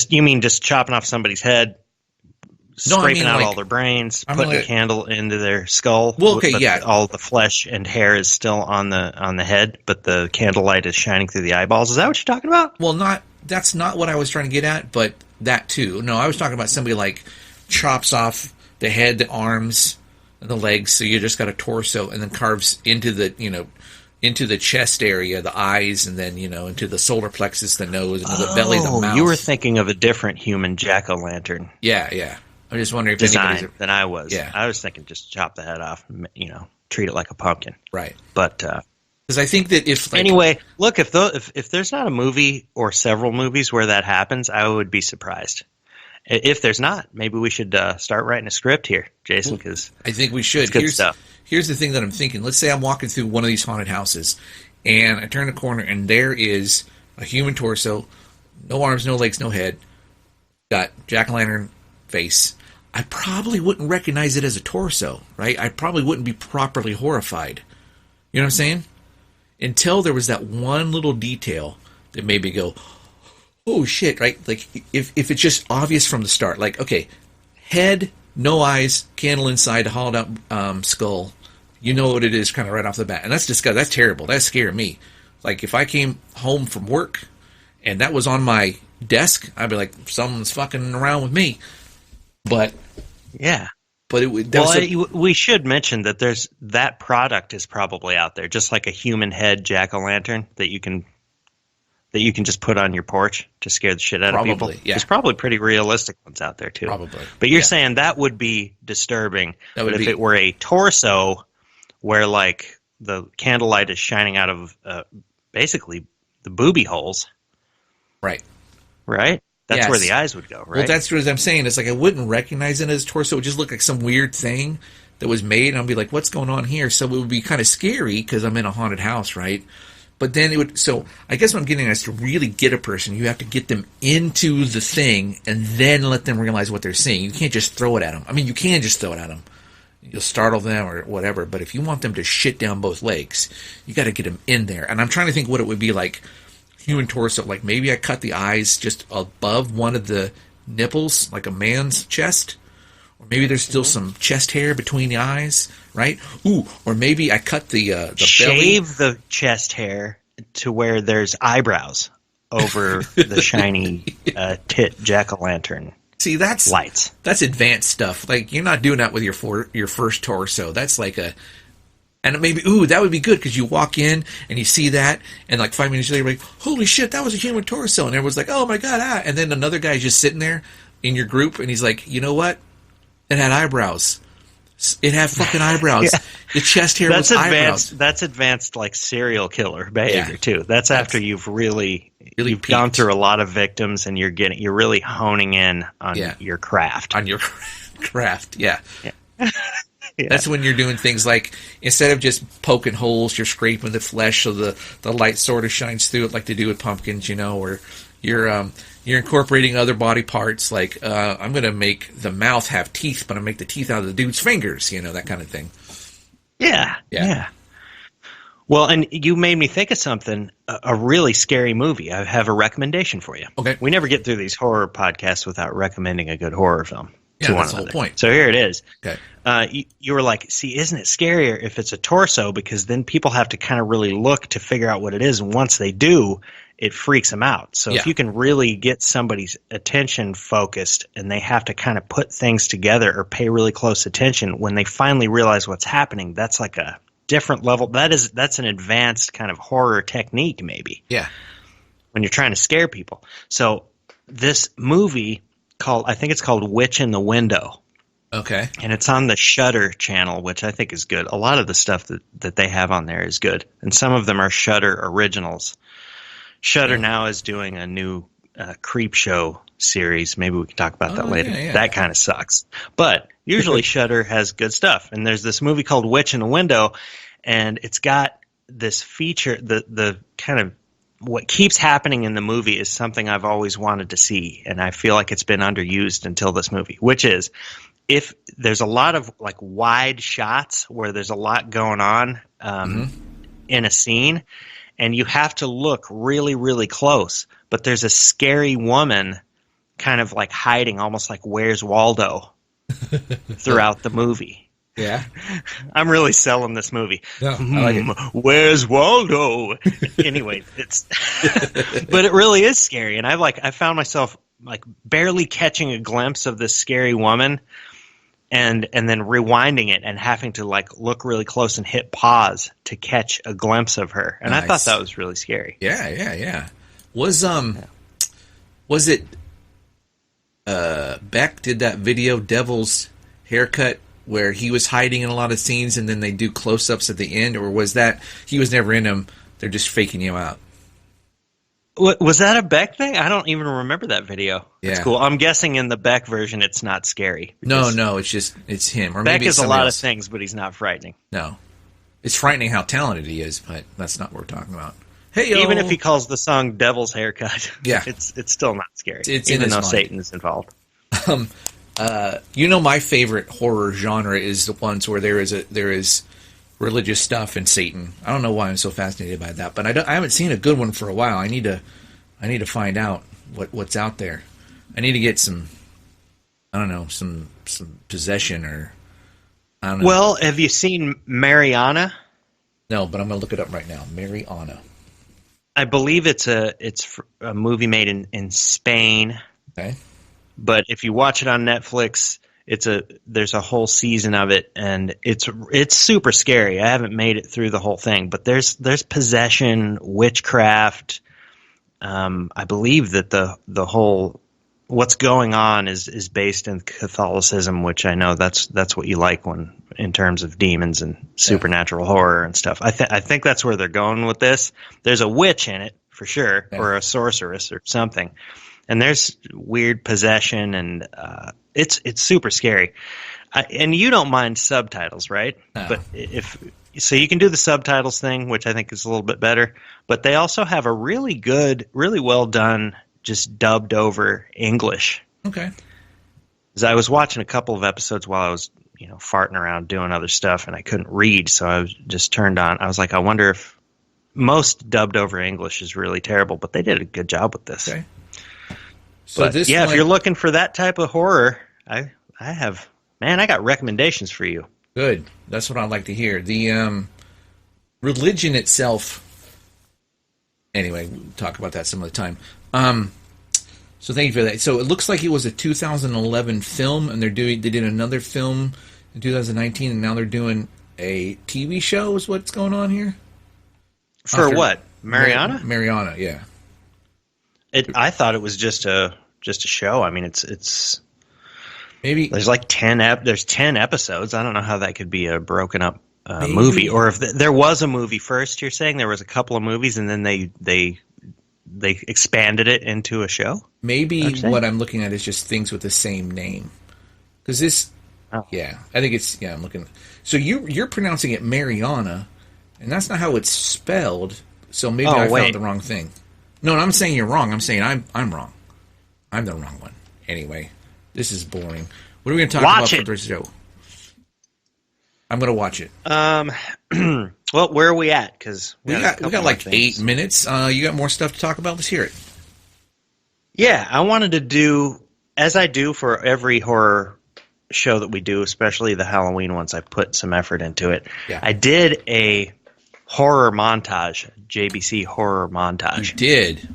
You mean just chopping off somebody's head, scraping out all their brains, putting a candle into their skull. Well, okay, yeah. All the flesh and hair is still on the head, but the candlelight is shining through the eyeballs. Is that what you're talking about? Well, that's not what I was trying to get at, but that too. No, I was talking about somebody like chops off the head, the arms, and the legs, so you just got a torso, and then carves into the chest area, the eyes, and then, into the solar plexus, the nose, and the belly, the mouth. You were thinking of a different human jack-o'-lantern. Yeah, yeah. I'm just wondering if design than I was. Yeah. I was thinking just chop the head off, treat it like a pumpkin. Right. But because I think that anyway, look, if there's not a movie or several movies where that happens, I would be surprised. If there's not, maybe we should start writing a script here, Jason. Because I think we should. Here's the thing that I'm thinking. Let's say I'm walking through one of these haunted houses, and I turn a corner, and there is a human torso, no arms, no legs, no head, got jack-o'-lantern face. I probably wouldn't recognize it as a torso, right? I probably wouldn't be properly horrified. You know what I'm saying? Until there was that one little detail that made me go, oh shit, right? Like if it's just obvious from the start, like, okay, head, no eyes, candle inside, a hollowed out skull, you know what it is kind of right off the bat. And that's disgusting. That's terrible. That scared me. Like, if I came home from work and that was on my desk, I'd be like, someone's fucking around with me. But yeah. But it would. We should mention that that product is probably out there, just like a human head jack-o'-lantern that you can just put on your porch to scare the shit out of people. Yeah. There's probably pretty realistic ones out there too. Probably. But you're saying that would be disturbing. That would but if it were a torso where like the candlelight is shining out of basically the booby holes. Right. Right? That's yes. where the eyes would go, right? Well, that's what I'm saying. It's like I wouldn't recognize it as torso. It would just look like some weird thing that was made, and I'd be like, what's going on here? So it would be kind of scary because I'm in a haunted house, right? But then it would... So I guess what I'm getting at is to really get a person, you have to get them into the thing and then let them realize what they're seeing. You can't just throw it at them. I mean, you can just throw it at them. You'll startle them or whatever, but if you want them to shit down both legs, you got to get them in there. And I'm trying to think what it would be like human torso. Like maybe I cut the eyes just above one of the nipples, like a man's chest. Or maybe there's still some chest hair between the eyes, right? Ooh, or maybe I cut the shave belly. the chest hair to where there's eyebrows over the shiny tit jack-o'-lantern. See, that's lights. That's advanced stuff. Like you're not doing that with your first torso. That's like a... And maybe, that would be good because you walk in and you see that, and like 5 minutes later, you're like, holy shit, that was a human torso. And everyone's like, oh my God, ah. And then another guy's just sitting there in your group, and he's like, you know what? It had eyebrows. It had fucking eyebrows. Yeah. The chest hair was eyebrows. That's advanced, like serial killer behavior too. That's after you've really you've peaked. Gone through a lot of victims, and you're really honing in on your craft. On your craft, yeah. Yeah. That's when you're doing things like, instead of just poking holes, you're scraping the flesh so the light sort of shines through it, like they do with pumpkins, or you're incorporating other body parts. Like I'm going to make the mouth have teeth, but I make the teeth out of the dude's fingers, that kind of thing. Yeah. Well, and you made me think of something, a really scary movie. I have a recommendation for you. Okay. We never get through these horror podcasts without recommending a good horror film. Yeah, that's the whole point. So here it is. Okay. You were like, see, isn't it scarier if it's a torso? Because then people have to kind of really look to figure out what it is. And once they do, it freaks them out. So if you can really get somebody's attention focused and they have to kind of put things together or pay really close attention, when they finally realize what's happening, that's like a different level. That's an advanced kind of horror technique, maybe. Yeah. When you're trying to scare people. So this movie I think it's called Witch in the Window. Okay. And it's on the Shudder channel, which I think is good. A lot of the stuff that they have on there is good. And some of them are Shudder originals. Shudder now is doing a new Creep Show series. Maybe we can talk about that later. Yeah. That kind of sucks. But usually Shudder has good stuff. And there's this movie called Witch in a Window, and it's got this feature, the kind of what keeps happening in the movie is something I've always wanted to see, and I feel like it's been underused until this movie, which is if there's a lot of like wide shots where there's a lot going on in a scene, and you have to look really, really close, but there's a scary woman kind of like hiding, almost like Where's Waldo throughout the movie. Yeah. I'm really selling this movie. No, I like it. Where's Waldo? Anyway, but it really is scary. And I found myself like barely catching a glimpse of this scary woman and then rewinding it and having to like look really close and hit pause to catch a glimpse of her. And I thought that was really scary. Yeah. Was it Beck did that video, Devil's Haircut, where he was hiding in a lot of scenes and then they do close-ups at the end? Or was that he was never in them, they're just faking you out? Was that a Beck thing? I don't even remember that video. That's cool. I'm guessing in the Beck version it's not scary. No, it's him. Or Beck maybe is a lot of things, but he's not frightening. No. It's frightening how talented he is, but that's not what we're talking about. Hey, even if he calls the song Devil's Haircut, it's still not scary. It's even though mind. Satan is involved. My favorite horror genre is the ones where there is religious stuff and Satan. I don't know why I'm so fascinated by that, but I haven't seen a good one for a while. I need to find out what's out there. I need to get some, I don't know, some possession, or I don't know. Oh. Well, Well, have you seen Mariana? no, but I'm going to look it up right now. Mary Anna. I believe it's a movie made in Spain. Okay. But if you watch it on Netflix, there's a whole season of it, and it's super scary. I haven't made it through the whole thing, but there's possession, witchcraft. I believe that the whole what's going on is based in Catholicism, which I know that's what you like in terms of demons and supernatural horror and stuff. I think that's where they're going with this. There's a witch in it for sure, or a sorceress or something. And there's weird possession, and it's super scary. And you don't mind subtitles, right? No. But so you can do the subtitles thing, which I think is a little bit better. But they also have a really good, really well done, just dubbed over English. Okay. Because I was watching a couple of episodes while I was, farting around doing other stuff, and I couldn't read, so I just turned on. I was like, I wonder if most dubbed over English is really terrible, but they did a good job with this. Okay. So But, if you're looking for that type of horror, I got recommendations for you. Good. That's what I'd like to hear. The religion itself. Anyway, we'll talk about that some other time. So thank you for that. So it looks like it was a 2011 film, and they did another film in 2019, and now they're doing a TV show. Is what's going on here? For what? Mariana? Mariana, yeah. I thought it was just a show. I mean, it's maybe there's like 10 episodes. I don't know how that could be a broken up movie, or if there was a movie first. You're saying there was a couple of movies, and then they expanded it into a show. Maybe what I'm looking at is just things with the same name. Because this, yeah, I think it's I'm looking. So you're pronouncing it Mariana, and that's not how it's spelled. So maybe I found the wrong thing. No, I'm saying you're wrong. I'm saying I'm wrong. I'm the wrong one. Anyway, this is boring. What are we going to talk about for the show? I'm going to watch it. Well, where are we at? Because we got like 8 minutes. You got more stuff to talk about? Let's hear it. Yeah, I wanted to do, as I do for every horror show that we do, especially the Halloween ones, I put some effort into it. Yeah. I did a horror montage, JBC horror montage. You did?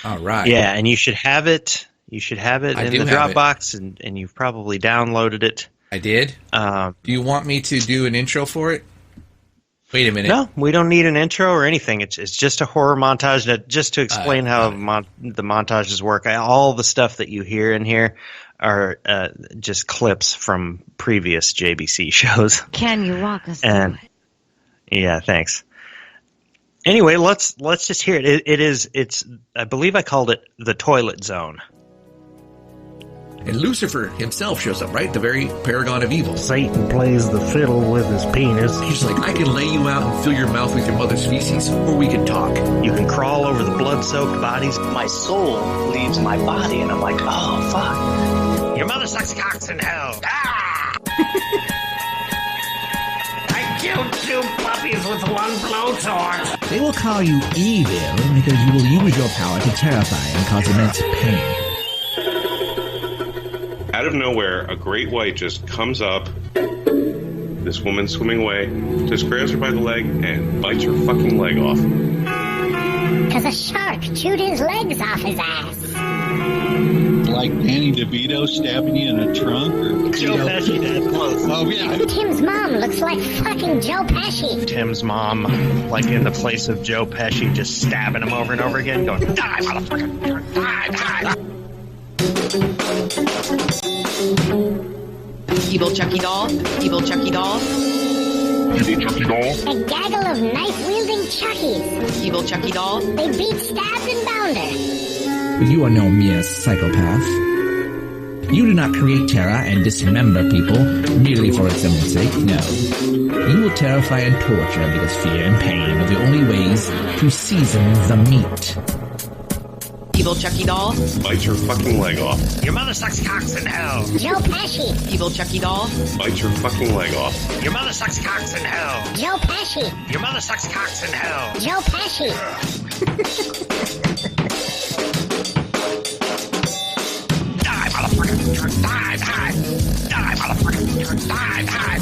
All right. Yeah, and you should have it. You should have it in the Dropbox, and you've probably downloaded it. I did? Do you want me to do an intro for it? Wait a minute. No, we don't need an intro or anything. It's just a horror montage just to explain how the montages work. All the stuff that you hear in here are just clips from previous JBC shows. Can you walk us through it? Yeah, thanks. Anyway, let's just hear it. It's I believe I called it the toilet zone. And Lucifer himself shows up, right? The very paragon of evil. Satan plays the fiddle with his penis. He's like, I can lay you out and fill your mouth with your mother's feces, or we can talk. You can crawl over the blood-soaked bodies. My soul leaves my body, and I'm like, oh, fuck. Your mother sucks cocks in hell. Ah! I killed 2 puppies with 1 blowtorch. They will call you evil because you will use your power to terrify and cause immense pain. Out of nowhere, a great white just comes up. This woman swimming away, just grabs her by the leg and bites her fucking leg off. Because a shark chewed his legs off his ass. Like Danny DeVito stabbing you in a trunk? Or Joe Pesci, that's close. Oh, yeah. Tim's mom looks like fucking Joe Pesci. Tim's mom, like in the place of Joe Pesci, just stabbing him over and over again, going, die, motherfucker! Die, die! Evil Chucky doll. Evil Chucky doll. Evil Chucky doll. A gaggle of knife-wielding Chuckies. Evil Chucky doll. They beat, stabbed, and bound her. But you are no mere psychopath. You do not create terror and dismember people merely for its own sake, no. You will terrify and torture because fear and pain are the only ways to season the meat. Evil Chucky doll. Bites her fucking leg off. Your mother sucks cocks in hell. Joe Pesci. Evil Chucky doll. Bites her fucking leg off. Your mother sucks cocks in hell. Joe Pesci. Your mother sucks cocks in hell. Joe Pesci. Die, motherfucker! Die, die! Die, motherfucker! Die, die!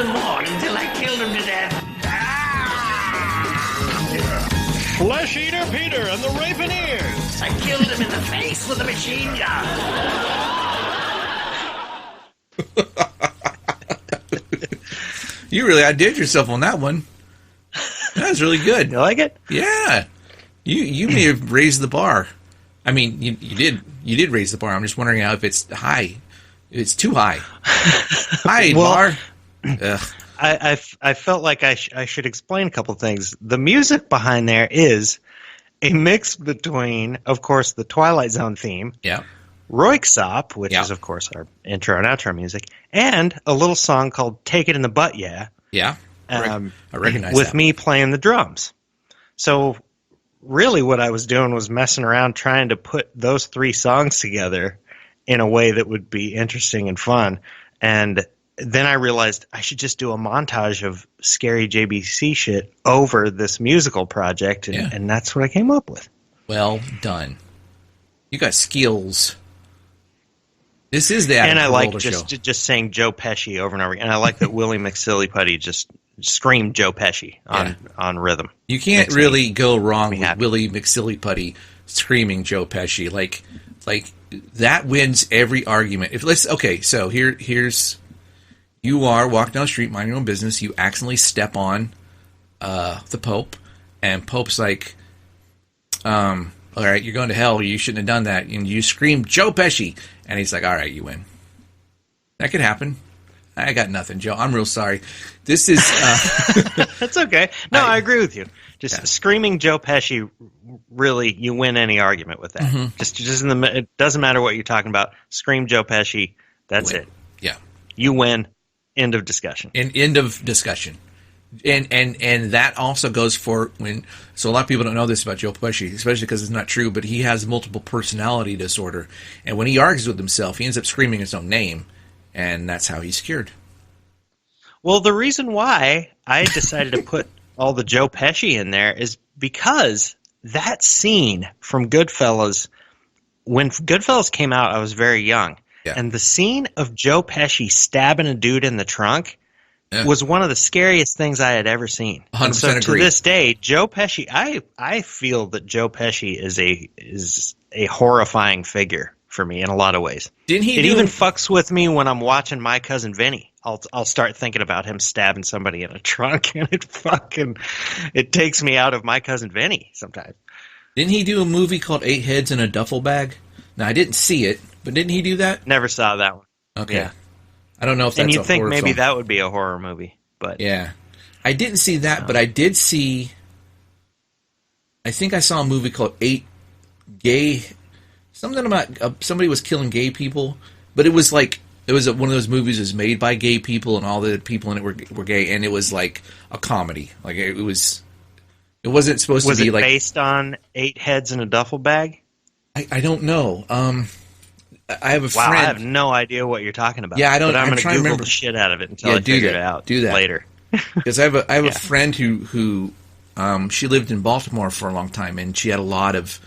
some more until I killed him to death. Flesh Eater Peter and the Raveneers. I killed him in the face with a machine gun. You really outdid yourself on that one. That was really good. You like it? Yeah. You may have raised the bar. I mean, you did raise the bar. I'm just wondering how if it's high. It's too high. High bar. Ugh. I felt like I should explain a couple things. The music behind there is a mix between, of course, the Twilight Zone theme. Yeah. Roixop, which is, of course, our intro and outro music, and a little song called Take It in the Butt, Yeah. Yeah. I recognize with that. me playing the drums. So really what I was doing was messing around trying to put those three songs together in a way that would be interesting and fun. And then I realized I should just do a montage of scary JBC shit over this musical project, and that's what I came up with. Well done. You got skills. This is the Adam And I like Carolla show. just saying Joe Pesci over and over again. And I like that Willie McSillyputty just screamed Joe Pesci on rhythm. You can't really go wrong with Willie McSillyputty screaming Joe Pesci. Like that wins every argument. So here's you are walking down the street, minding your own business. You accidentally step on the Pope, and Pope's like, all right, you're going to hell. You shouldn't have done that. And you scream Joe Pesci, and he's like, all right, you win. That could happen. I got nothing, Joe. I'm real sorry. This is... That's okay. No, I agree with you. Just screaming Joe Pesci, really, you win any argument with that. Mm-hmm. Just it doesn't matter what you're talking about. Scream Joe Pesci, that's it. Yeah. You win. End of discussion. End of discussion. And that also goes for when... So a lot of people don't know this about Joe Pesci, especially because it's not true, but he has multiple personality disorder. And when he argues with himself, he ends up screaming his own name. And that's how he's cured. Well, the reason why I decided to put all the Joe Pesci in there is because that scene from Goodfellas, when Goodfellas came out, I was very young. Yeah. And the scene of Joe Pesci stabbing a dude in the trunk was one of the scariest things I had ever seen. 100% so agree. To this day, Joe Pesci, I feel that Joe Pesci is a horrifying figure for me in a lot of ways. Didn't he? It even fucks with me when I'm watching My Cousin Vinny. I'll start thinking about him stabbing somebody in a trunk, and it takes me out of My Cousin Vinny sometimes. Didn't he do a movie called 8 Heads in a Duffel Bag? Now I didn't see it, but didn't he do that? Never saw that one. Okay. Yeah. I don't know if that's and you'd a think horror maybe film. that would be a horror movie, but yeah, I didn't see that, but I did see. I think I saw a movie called 8 Gay. Something about somebody was killing gay people, but it was like one of those movies that was made by gay people, and all the people in it were gay, and it was like a comedy. Like it wasn't supposed to be like based on 8 Heads in a Duffel Bag. I don't know. I have a friend. I have no idea what you're talking about. Yeah, I don't. But I'm going to Google remember the shit out of it until I figure it out. Do that later. Because I have a friend who she lived in Baltimore for a long time, and she had a lot of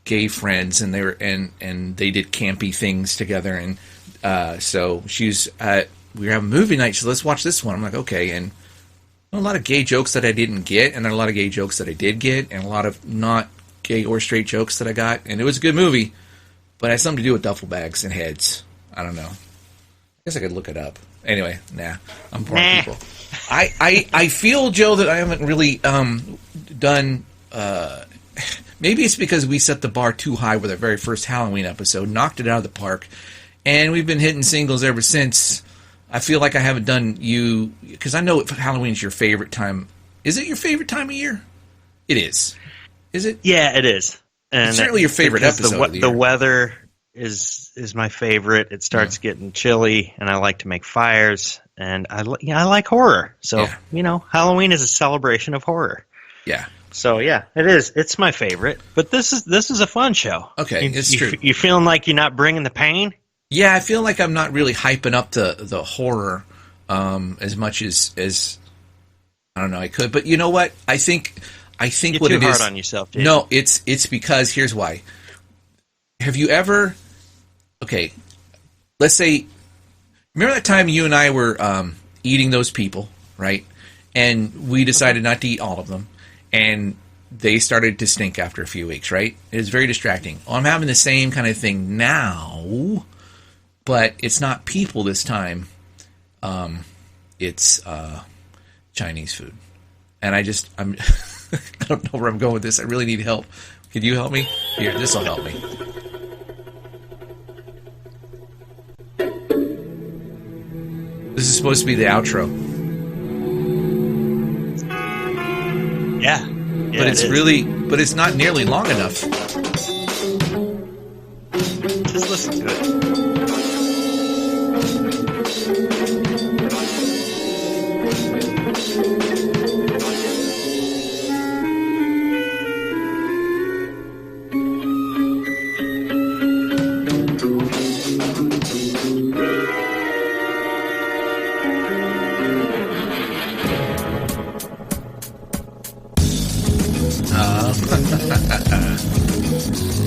gay friends, and they were and they did campy things together, and so we were having movie night. She said, let's watch this one. I'm like, okay, and a lot of gay jokes that I didn't get, and then a lot of gay jokes that I did get, and a lot of not gay or straight jokes that I got, and it was a good movie, but it had something to do with duffel bags and heads. I don't know. I guess I could look it up. Anyway, I'm boring people. I feel, Joe, that I haven't really done. Maybe it's because we set the bar too high with our very first Halloween episode, knocked it out of the park, and we've been hitting singles ever since. I feel like I haven't done you, because I know Halloween's your favorite time. Is it your favorite time of year? It is. Is it? Yeah, it is. And it's certainly your favorite episode. The weather is my favorite. It starts getting chilly, and I like to make fires, and I like horror. So Halloween is a celebration of horror. Yeah. So yeah, it is. It's my favorite. But this is a fun show. Okay, it's true. You feeling like you're not bringing the pain? Yeah, I feel like I'm not really hyping up the horror as much as I don't know I could. But you know what? I think you're what too it hard is. On yourself, Jason. No, it's because here's why. Have you ever? Okay, let's say. Remember that time you and I were eating those people, right? And we decided not to eat all of them. And they started to stink after a few weeks, right? It was very distracting. Well, I'm having the same kind of thing now, but it's not people this time. It's Chinese food. And I'm I don't know where I'm going with this. I really need help. Can you help me? Here, this will help me. This is supposed to be the outro. Yeah. But it's not nearly long enough. Just listen to it.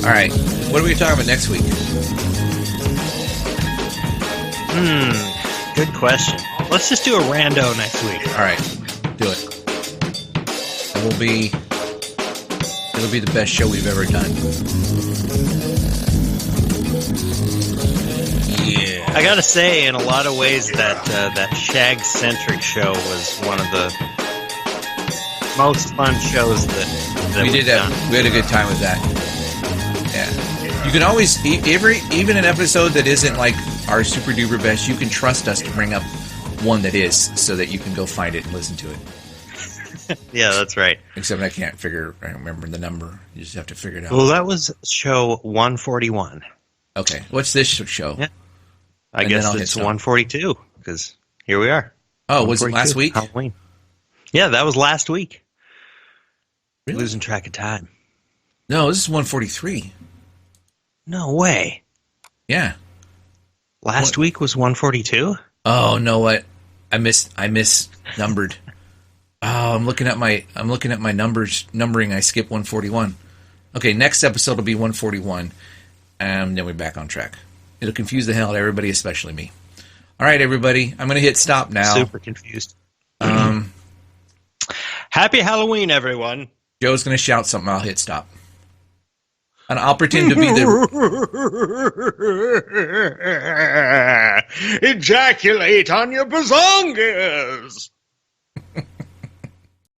All right. What are we talking about next week? Good question. Let's just do a rando next week. All right. Do it. It'll be the best show we've ever done. Yeah. I gotta say, in a lot of ways, that Shag-centric show was one of the most fun shows that we did. We had a good time with that. Yeah. You can always, even an episode that isn't like our super duper best, you can trust us to bring up one that is, so that you can go find it and listen to it. Yeah, that's right. Except I can't remember the number. You just have to figure it out. Well, that was show 141. Okay. What's this show? Yeah. I guess it's 142, because here we are. Oh, was it last week? Halloween. Yeah, that was last week. Really? Losing track of time. No, this is 143. No way. Yeah. Last week was 142? Oh, no, what? I misnumbered. Oh, I'm looking at my numbering. I skipped 141. Okay, next episode will be 141, and then we're back on track. It'll confuse the hell out of everybody, especially me. All right, everybody, I'm going to hit stop now. Super confused. Happy Halloween, everyone. Joe's going to shout something. I'll hit stop. And I'll pretend to be the... Ejaculate on your bazongas!